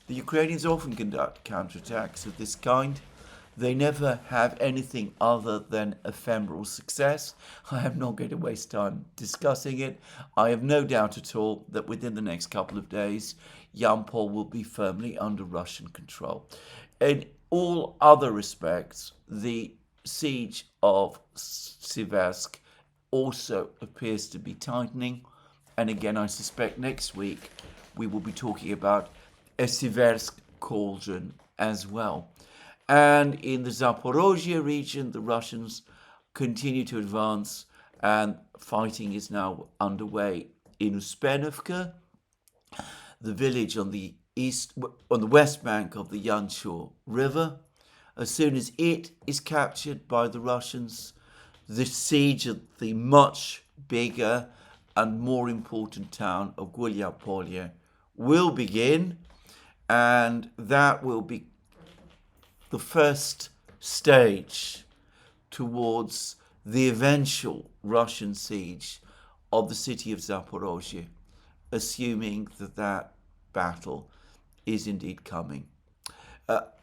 The Ukrainians often conduct counterattacks of this kind. They never have anything other than ephemeral success. I am not going to waste time discussing it. I have no doubt at all that within the next couple of days, Yampol will be firmly under Russian control. In all other respects, the siege of Siversk also appears to be tightening. And again, I suspect next week we will be talking about a Siversk cauldron as well. And in the Zaporozhye region, the Russians continue to advance, and fighting is now underway in Uspenovka, the village on the west bank of the Yanchur River. As soon as it is captured by the Russians, the siege of the much bigger and more important town of Gulyapolye will begin, and that will be the first stage towards the eventual Russian siege of the city of Zaporozhye, assuming that that battle is indeed coming.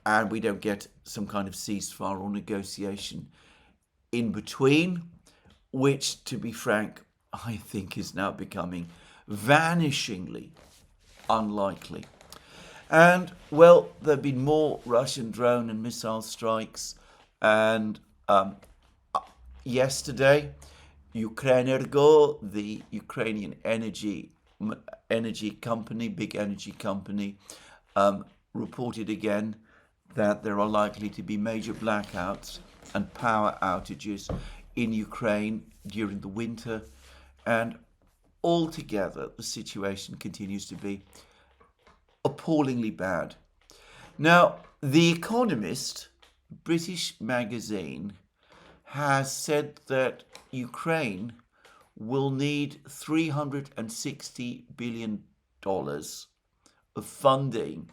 And we don't get some kind of ceasefire or negotiation in between, which, to be frank, I think is now becoming vanishingly unlikely. And, well, there have been more Russian drone and missile strikes. And yesterday, Ukrenergo, the Ukrainian energy company, big energy company, reported again that there are likely to be major blackouts and power outages in Ukraine during the winter. And altogether, the situation continues to be appallingly bad. Now, The Economist, British magazine, has said that Ukraine will need $360 billion of funding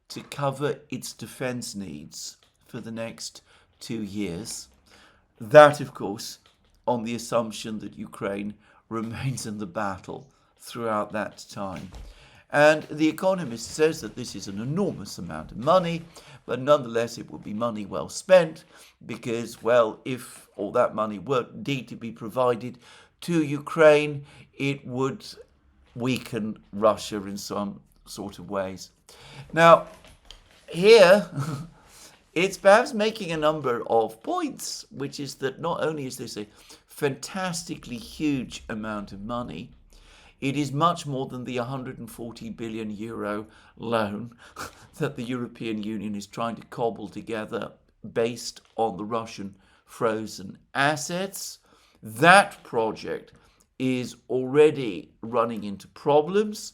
to cover its defense needs for the next 2 years. That, of course, on the assumption that Ukraine remains in the battle throughout that time. And The Economist says that this is an enormous amount of money, but nonetheless it would be money well spent because, well, if all that money were indeed to be provided to Ukraine, it would weaken Russia in some sort of ways. Now, here, it's perhaps making a number of points, which is that not only is this a fantastically huge amount of money, it is much more than the 140 billion euro loan that the European Union is trying to cobble together based on the Russian frozen assets. That project is already running into problems.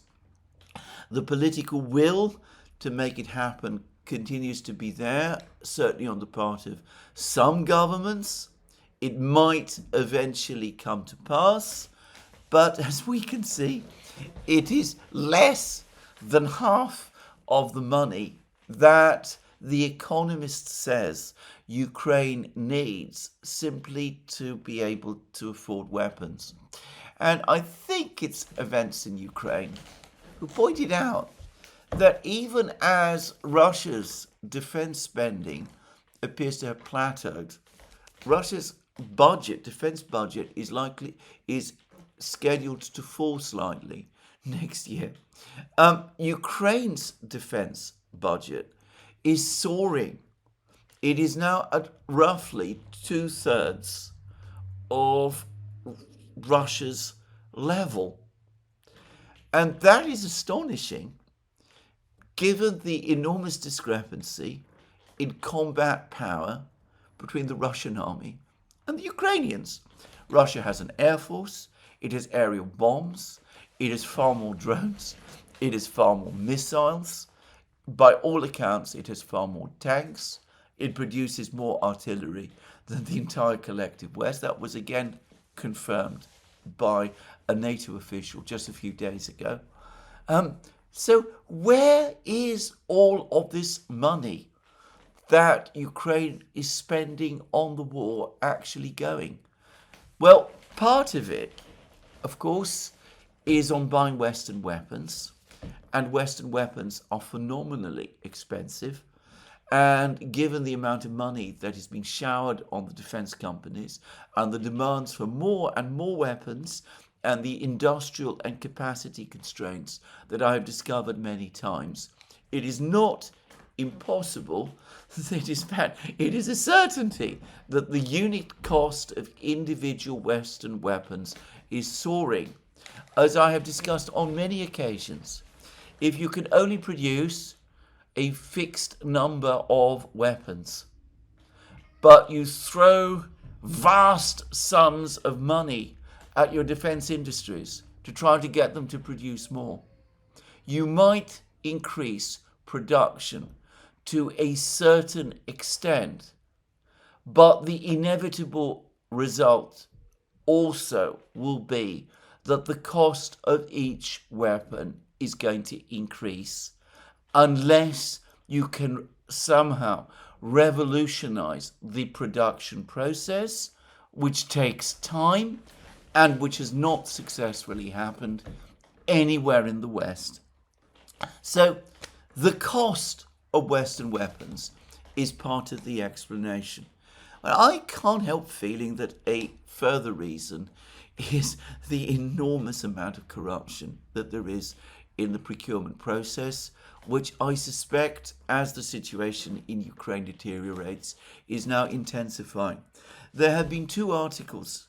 The political will to make it happen continues to be there, certainly on the part of some governments. It might eventually come to pass, but as we can see, it is less than half of the money that The Economist says Ukraine needs simply to be able to afford weapons. And I think it's events in Ukraine who pointed out that even as Russia's defense spending appears to have plateaued, Russia's defense budget, is scheduled to fall slightly next year. Ukraine's defense budget is soaring. It is now at roughly 2/3 of Russia's level. And that is astonishing, given the enormous discrepancy in combat power between the Russian army and the Ukrainians. Russia has an air force, it has aerial bombs, it has far more drones, it has far more missiles. By all accounts, it has far more tanks, it produces more artillery than the entire collective West. That was again confirmed by a NATO official just a few days ago. So where is all of this money that Ukraine is spending on the war actually going? Well, part of it, of course, is on buying Western weapons, and Western weapons are phenomenally expensive. And given the amount of money that is being showered on the defense companies and the demands for more and more weapons and the industrial and capacity constraints that I have discovered many times, it is not impossible, it is a certainty that the unit cost of individual Western weapons is soaring. As I have discussed on many occasions, if you can only produce a fixed number of weapons, but you throw vast sums of money at your defense industries to try to get them to produce more, you might increase production to a certain extent, but the inevitable result also will be that the cost of each weapon is going to increase unless you can somehow revolutionize the production process, which takes time and which has not successfully happened anywhere in the West. So the cost of Western weapons is part of the explanation. I can't help feeling that a further reason is the enormous amount of corruption that there is in the procurement process, which I suspect, as the situation in Ukraine deteriorates, is now intensifying. There have been two articles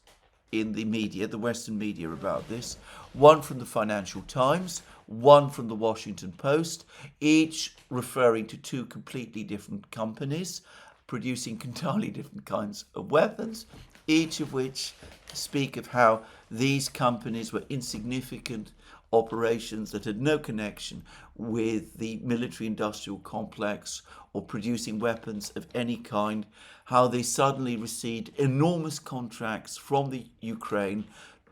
in the media, the Western media, about this. One from the Financial Times, one from the Washington Post, each referring to two completely different companies producing entirely different kinds of weapons, each of which speak of how these companies were insignificant operations that had no connection with the military-industrial complex or producing weapons of any kind, how they suddenly received enormous contracts from the Ukraine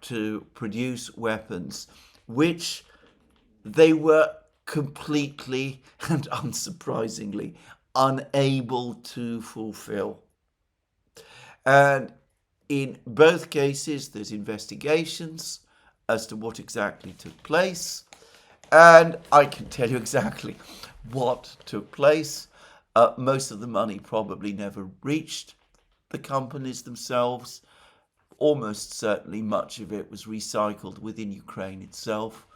to produce weapons, which they were completely and unsurprisingly unable to fulfill. And in both cases, there's investigations as to what exactly took place. And I can tell you exactly what took place. Most of the money probably never reached the companies themselves. Almost certainly much of it was recycled within Ukraine itself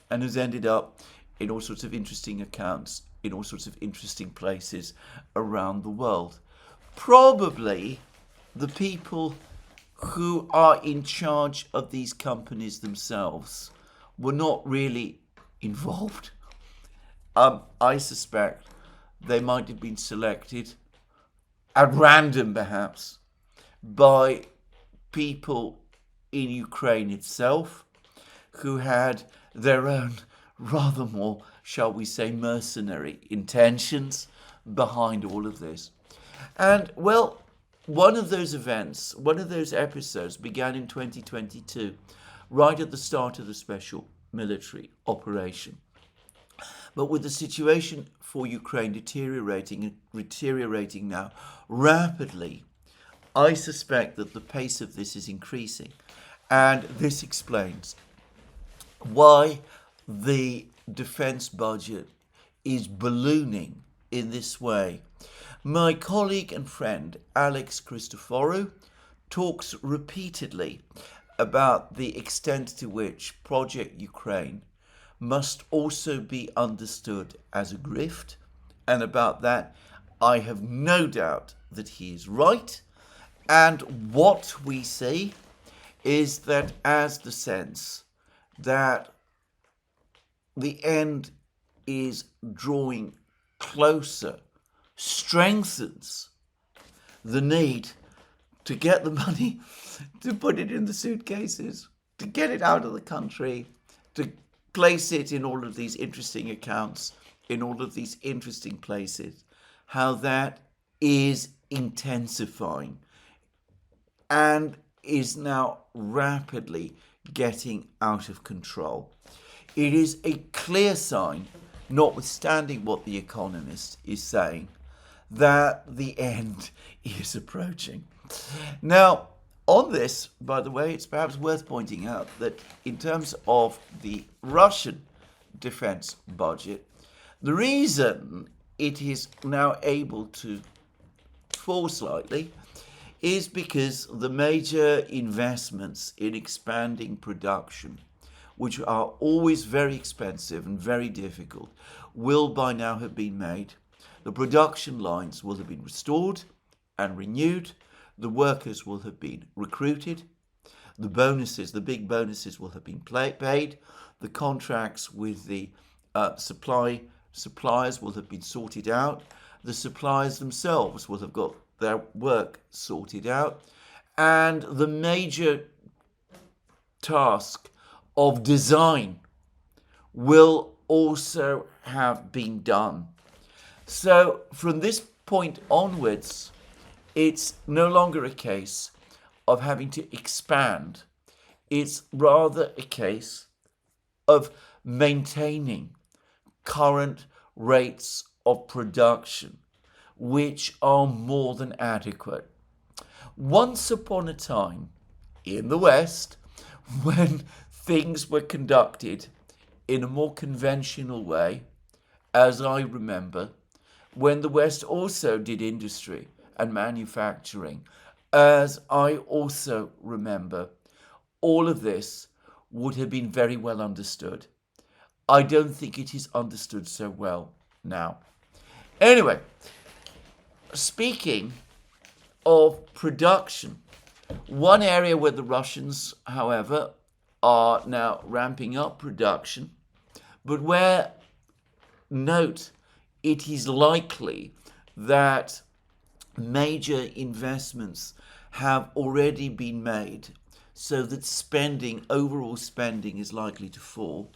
and has ended up in all sorts of interesting accounts, in all sorts of interesting places around the world. Probably the people who are in charge of these companies themselves were not really involved. I suspect they might have been selected at random, perhaps, by people in Ukraine itself who had their own rather more, shall we say, mercenary intentions behind all of this. And, well, one of those events, one of those episodes began in 2022, right at the start of the special military operation. But with the situation for Ukraine deteriorating now rapidly, I suspect that the pace of this is increasing. And this explains why the defense budget is ballooning in this way. My colleague and friend Alex Christoforou talks repeatedly about the extent to which Project Ukraine must also be understood as a grift, and about that I have no doubt that he is right. And what we see is that as the sense that the end is drawing closer strengthens the need to get the money, to put it in the suitcases, to get it out of the country, to place it in all of these interesting accounts, in all of these interesting places, how that is intensifying and is now rapidly getting out of control. It is a clear sign, notwithstanding what The Economist is saying, that the end is approaching. Now, on this, by the way, it's perhaps worth pointing out that in terms of the Russian defense budget, the reason it is now able to fall slightly is because the major investments in expanding production, which are always very expensive and very difficult, will by now have been made. The production lines will have been restored and renewed. The workers will have been recruited. The bonuses, the big bonuses, will have been paid. The contracts with the suppliers will have been sorted out. The suppliers themselves will have got their work sorted out. And the major task of design will also have been done. So from this point onwards, it's no longer a case of having to expand. It's rather a case of maintaining current rates of production, which are more than adequate. Once upon a time in the West, when things were conducted in a more conventional way, as I remember, when the West also did industry and manufacturing, as I also remember, all of this would have been very well understood. I don't think it is understood so well now. Anyway, speaking of production, one area where the Russians, however, are now ramping up production, but where, note, it is likely that major investments have already been made so that spending, overall spending, is likely to fall,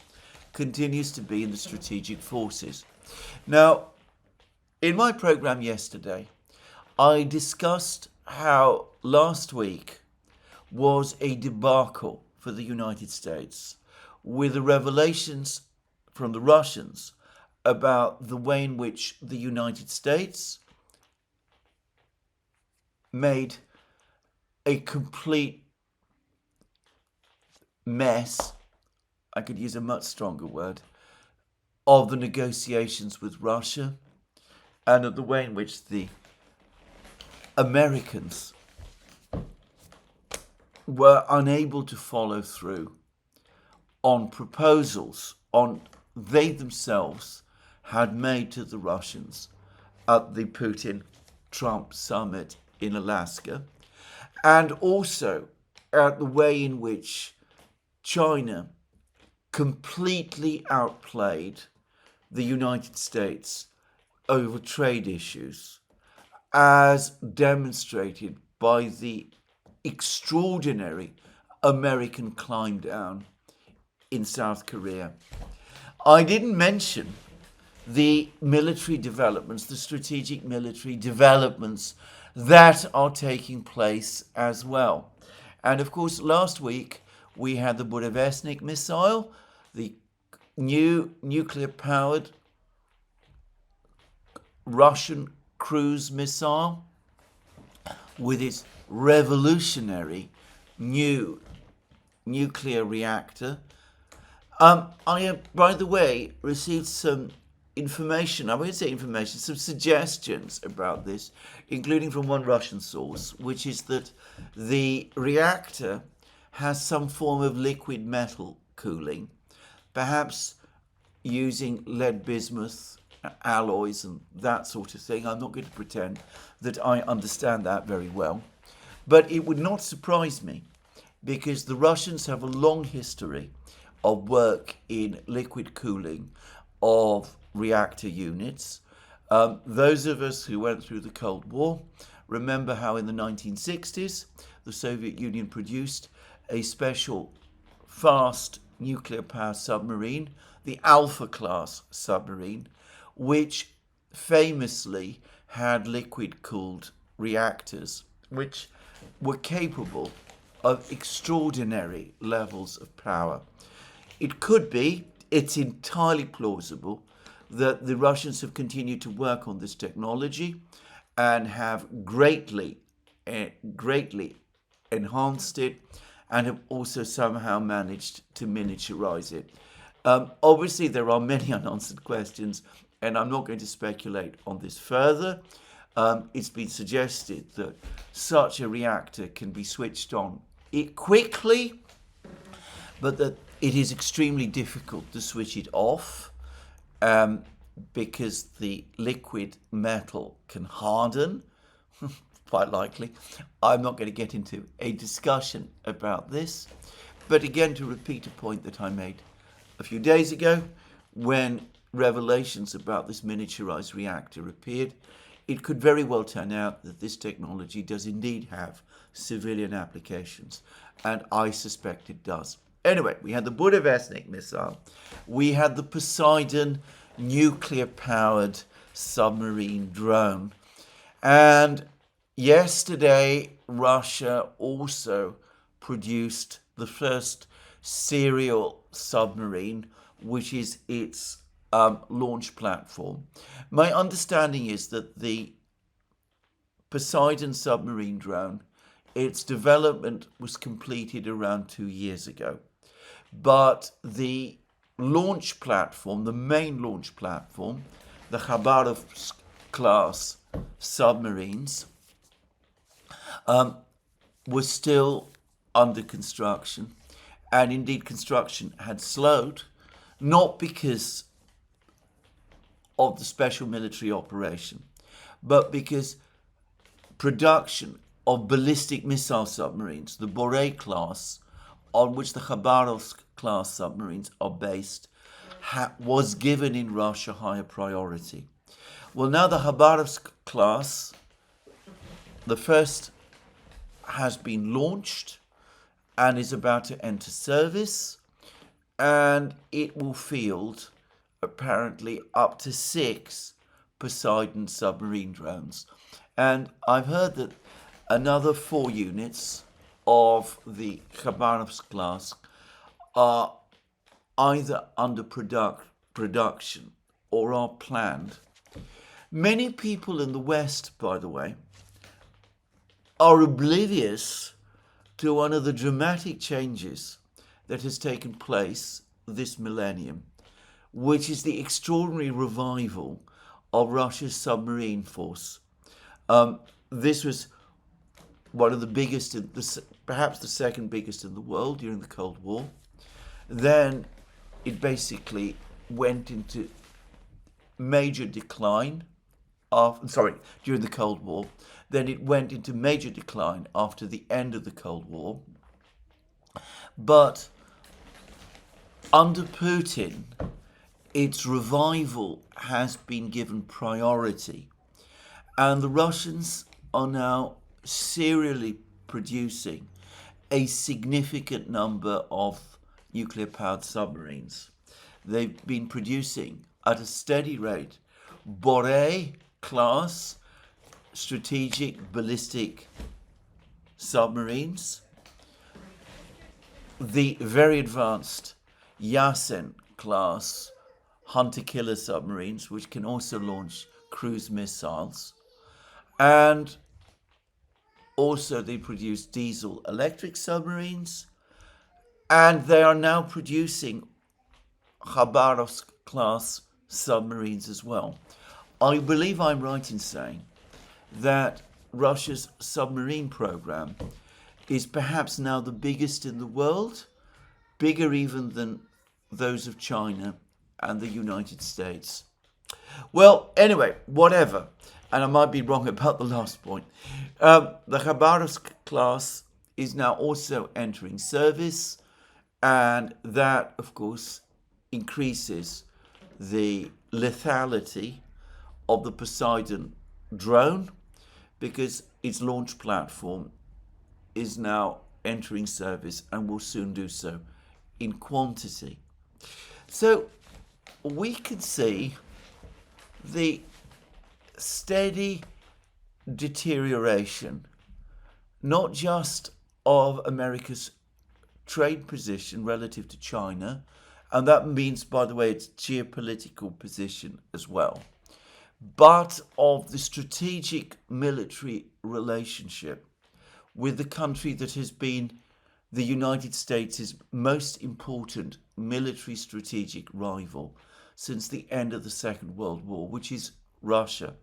continues to be in the strategic forces. Now, in my program yesterday, I discussed how last week was a debacle for the United States, with the revelations from the Russians about the way in which the United States made a complete mess, I could use a much stronger word, of the negotiations with Russia, and of the way in which the Americans were unable to follow through on proposals they themselves had made to the Russians at the Putin-Trump summit in Alaska, and also at the way in which China completely outplayed the United States over trade issues, as demonstrated by the extraordinary American climb down in South Korea. I didn't mention the military developments, the strategic military developments that are taking place as well. And of course, last week we had the Burevestnik missile, the new nuclear-powered Russian cruise missile with its revolutionary new nuclear reactor. I have, by the way, received some information, some suggestions about this, including from one Russian source, which is that the reactor has some form of liquid metal cooling, perhaps using lead bismuth alloys and that sort of thing. I'm not going to pretend that I understand that very well, but it would not surprise me because the Russians have a long history of work in liquid cooling of reactor units. Those of us who went through the Cold War remember how in the 1960s the Soviet Union produced a special fast nuclear power submarine, the Alpha class submarine, which famously had liquid cooled reactors which were capable of extraordinary levels of power. It could be, it's entirely plausible, that the Russians have continued to work on this technology and have greatly enhanced it, and have also somehow managed to miniaturize it. Obviously, there are many unanswered questions, and I'm not going to speculate on this further. It's been suggested that such a reactor can be switched on quickly, but that it is extremely difficult to switch it off because the liquid metal can harden, quite likely. I'm not going to get into a discussion about this, but again, to repeat a point that I made a few days ago, when revelations about this miniaturized reactor appeared, it could very well turn out that this technology does indeed have civilian applications, and I suspect it does. Anyway, we had the Budapest missile, we had the Poseidon nuclear-powered submarine drone, and yesterday Russia also produced the first serial submarine, which is its launch platform. My understanding is that the Poseidon submarine drone, its development was completed around 2 years ago. But the launch platform, the main launch platform, the Khabarovsk class submarines, was still under construction. And indeed, construction had slowed, not because of the special military operation, but because production of ballistic missile submarines, the Borei class, on which the Khabarovsk class submarines are based, was given in Russia higher priority. Well, now the Khabarovsk class, the first, has been launched and is about to enter service, and it will field apparently up to 6 Poseidon submarine drones. And I've heard that another 4 units of the Khabarovsk class are either under production or are planned. Many people in the West, by the way, are oblivious to one of the dramatic changes that has taken place this millennium, which is the extraordinary revival of Russia's submarine force. This was one of the biggest, perhaps the second biggest in the world during the Cold War. Then it basically went into major decline during the Cold War. Then it went into major decline after the end of the Cold War. But under Putin, its revival has been given priority. And the Russians are now serially producing a significant number of nuclear-powered submarines. They've been producing at a steady rate Borei class strategic ballistic submarines, the very advanced Yasen class hunter-killer submarines, which can also launch cruise missiles, and also they produce diesel-electric submarines, and they are now producing Khabarovsk-class submarines as well. I believe I'm right in saying that Russia's submarine program is perhaps now the biggest in the world, bigger even than those of China and the United States. Well, anyway, whatever, and I might be wrong about the last point. The Khabarovsk class is now also entering service, and that, of course, increases the lethality of the Poseidon drone, because its launch platform is now entering service and will soon do so in quantity. So we can see the steady deterioration, not just of America's trade position relative to China, and that means, by the way, its geopolitical position as well, but of the strategic military relationship with the country that has been the United States' most important military strategic rival since the end of the Second World War, which is Russia.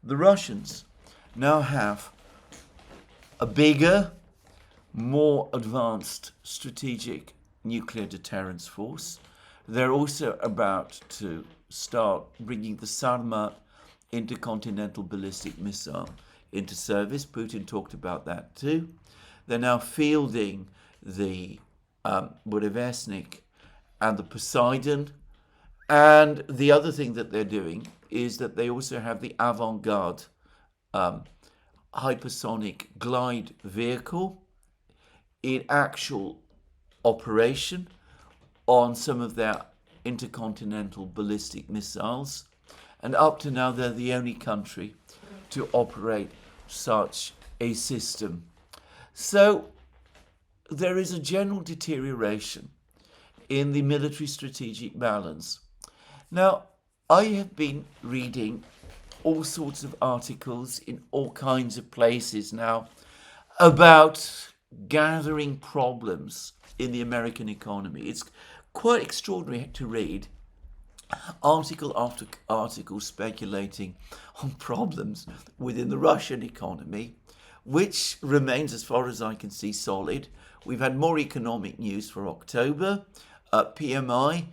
The Russians now have a bigger, more advanced strategic nuclear deterrence force. They're also about to start bringing the Sarmat intercontinental ballistic missile into service. Putin talked about that too. They're now fielding the Burevestnik and the Poseidon. And the other thing that they're doing is that they also have the Avant-Garde hypersonic glide vehicle in actual operation on some of their intercontinental ballistic missiles. And up to now, they're the only country to operate such a system. So there is a general deterioration in the military strategic balance. Now, I have been reading all sorts of articles in all kinds of places now about gathering problems in the American economy. It's quite extraordinary to read article after article speculating on problems within the Russian economy, which remains, as far as I can see, solid. We've had more economic news for October. PMI,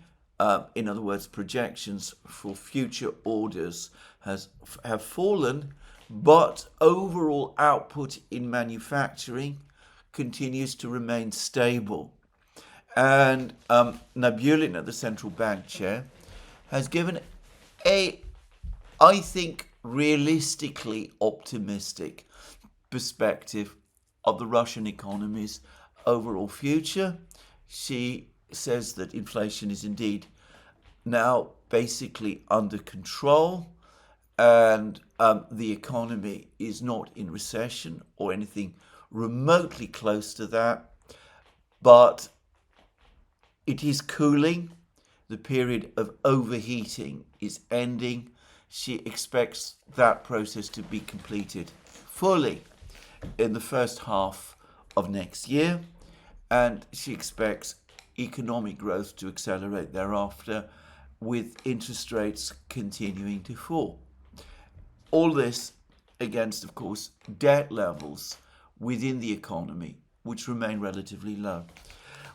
in other words, projections for future orders have fallen, but overall output in manufacturing continues to remain stable. And Nabulin, the central bank chair, has given a, I think, realistically optimistic perspective of the Russian economy's overall future. She says that inflation is indeed now basically under control, and the economy is not in recession or anything remotely close to that, but it is cooling. The period of overheating is ending. She expects that process to be completed fully in the first half of next year, and she expects economic growth to accelerate thereafter, with interest rates continuing to fall. All this against, of course, debt levels within the economy, which remain relatively low.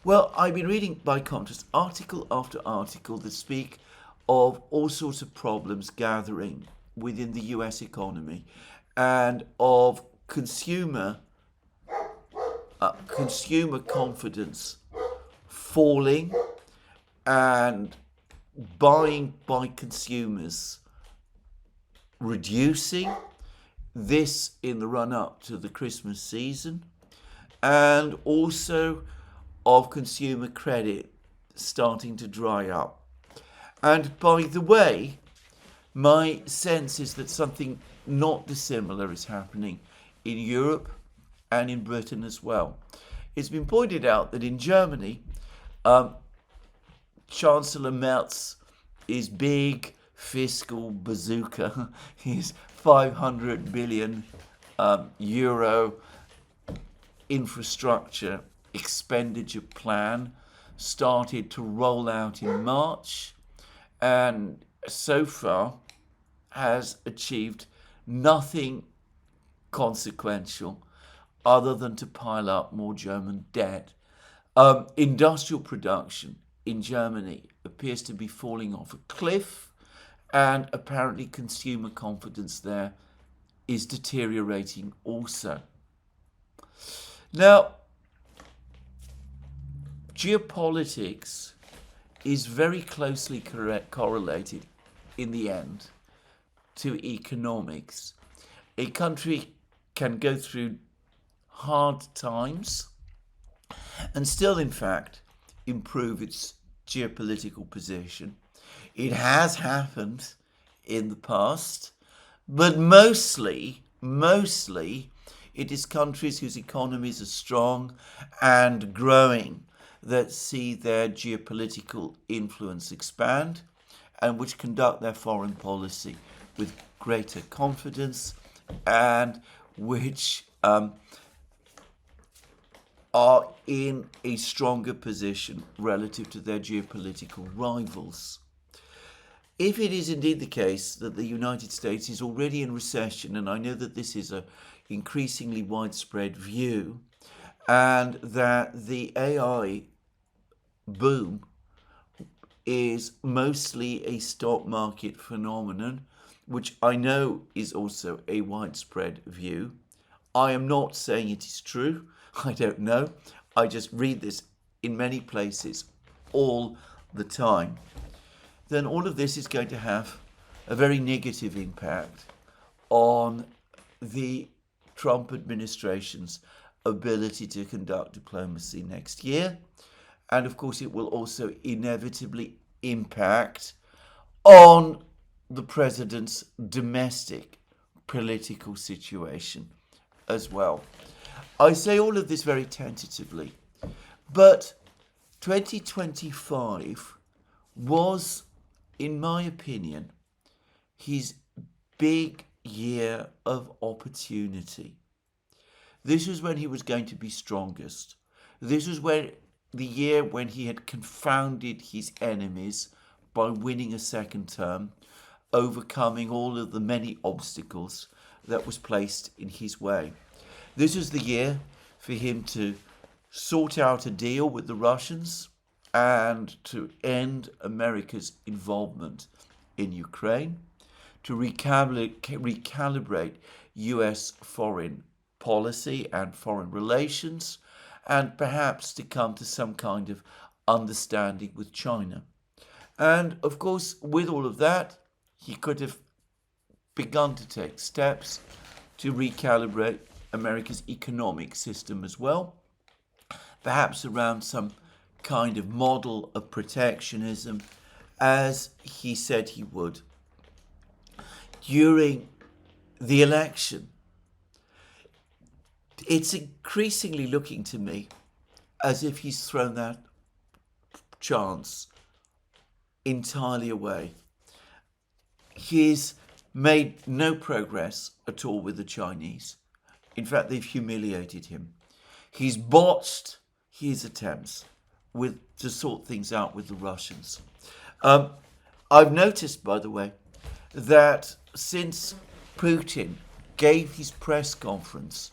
Well, I've been reading, by contrast, article after article that speak of all sorts of problems gathering within the US economy, and of consumer confidence falling, and buying by consumers reducing, this in the run-up to the Christmas season, and also of consumer credit starting to dry up. And by the way, my sense is that something not dissimilar is happening in Europe and in Britain as well. It's been pointed out that in Germany, Chancellor Merz is big fiscal bazooka, his 500 billion euro infrastructure expenditure plan started to roll out in March, and so far has achieved nothing consequential other than to pile up more German debt. Industrial production in Germany appears to be falling off a cliff, and apparently consumer confidence there is deteriorating also. Now, geopolitics is very closely correlated in the end to economics. A country can go through hard times and still, in fact, improve its geopolitical position. It has happened in the past, but mostly, it is countries whose economies are strong and growing that see their geopolitical influence expand and which conduct their foreign policy with greater confidence and which are in a stronger position relative to their geopolitical rivals. If it is indeed the case that the United States is already in recession, and I know that this is an increasingly widespread view, and that the AI boom is mostly a stock market phenomenon, which I know is also a widespread view. I am not saying it is true. I don't know. I just read this in many places all the time. Then all of this is going to have a very negative impact on the Trump administration's ability to conduct diplomacy next year. And of course, it will also inevitably impact on the president's domestic political situation as well. I say all of this very tentatively, but 2025 was, in my opinion, his big year of opportunity. This was when he was going to be strongest. This was the year when he had confounded his enemies by winning a second term, overcoming all of the many obstacles that was placed in his way. This was the year for him to sort out a deal with the Russians and to end America's involvement in Ukraine, to recalibrate US foreign policy and foreign relations, and perhaps to come to some kind of understanding with China. And of course, with all of that, he could have begun to take steps to recalibrate America's economic system as well, perhaps around some kind of model of protectionism, as he said he would. During the election, it's increasingly looking to me as if he's thrown that chance entirely away. He's made no progress at all with the Chinese. In fact, they've humiliated him. He's botched his attempts to sort things out with the Russians. I've noticed, by the way, that since Putin gave his press conference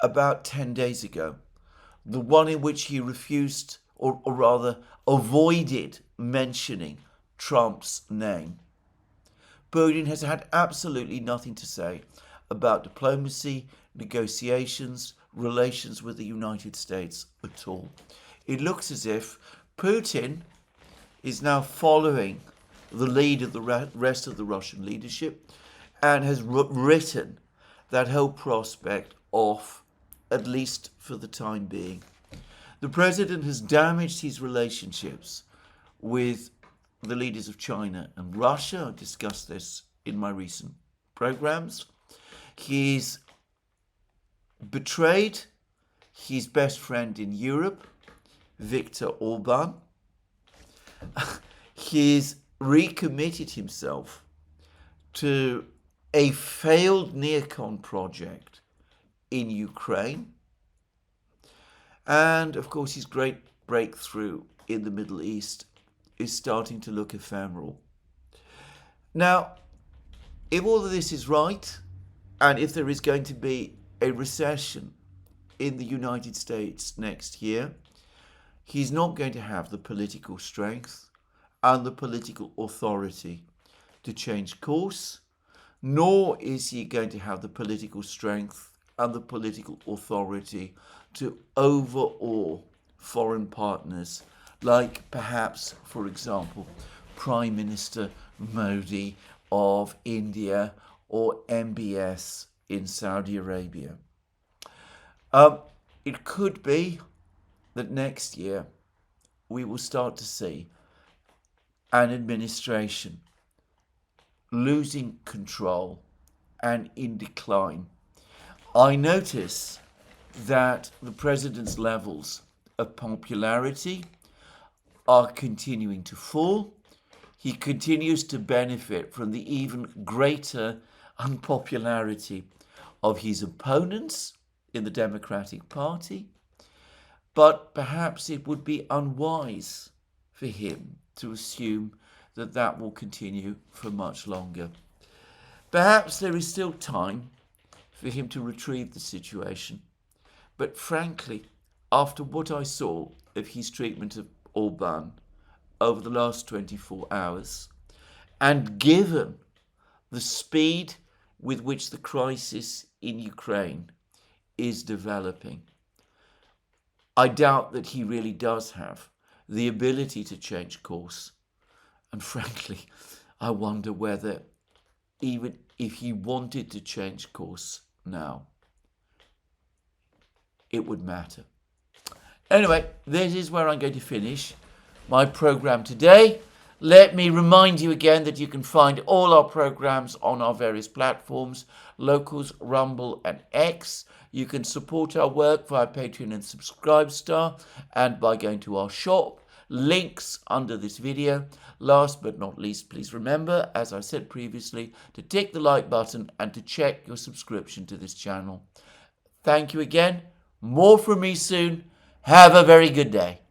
about 10 days ago, the one in which he refused, or rather avoided mentioning Trump's name, Putin has had absolutely nothing to say about diplomacy, negotiations, relations with the United States at all. It looks as if Putin is now following the lead of the rest of the Russian leadership and has written that whole prospect off, at least for the time being. The president has damaged his relationships with the leaders of China and Russia. I discussed this in my recent programs. He's betrayed his best friend in Europe, Viktor Orban. He's recommitted himself to a failed neocon project in Ukraine. And of course, his great breakthrough in the Middle East is starting to look ephemeral. Now, if all of this is right, and if there is going to be a recession in the United States next year, he's not going to have the political strength and the political authority to change course, nor is he going to have the political strength and the political authority to overawe foreign partners, like perhaps, for example, Prime Minister Modi of India or MBS in Saudi Arabia. It could be that next year we will start to see an administration losing control and in decline. I notice that the president's levels of popularity are continuing to fall. He continues to benefit from the even greater unpopularity of his opponents in the Democratic Party. But perhaps it would be unwise for him to assume that that will continue for much longer. Perhaps there is still time for him to retrieve the situation. But frankly, after what I saw of his treatment of Orban over the last 24 hours, and given the speed with which the crisis in Ukraine is developing, I doubt that he really does have the ability to change course. And frankly, I wonder whether even if he wanted to change course now, it would matter. Anyway, this is where I'm going to finish my program today. Let me remind you again that you can find all our programs on our various platforms, Locals, Rumble and X. You can support our work via Patreon and Subscribestar and by going to our shop. Links under this video. Last but not least, please remember, as I said previously, to tick the like button and to check your subscription to this channel. Thank you again. More from me soon. Have a very good day.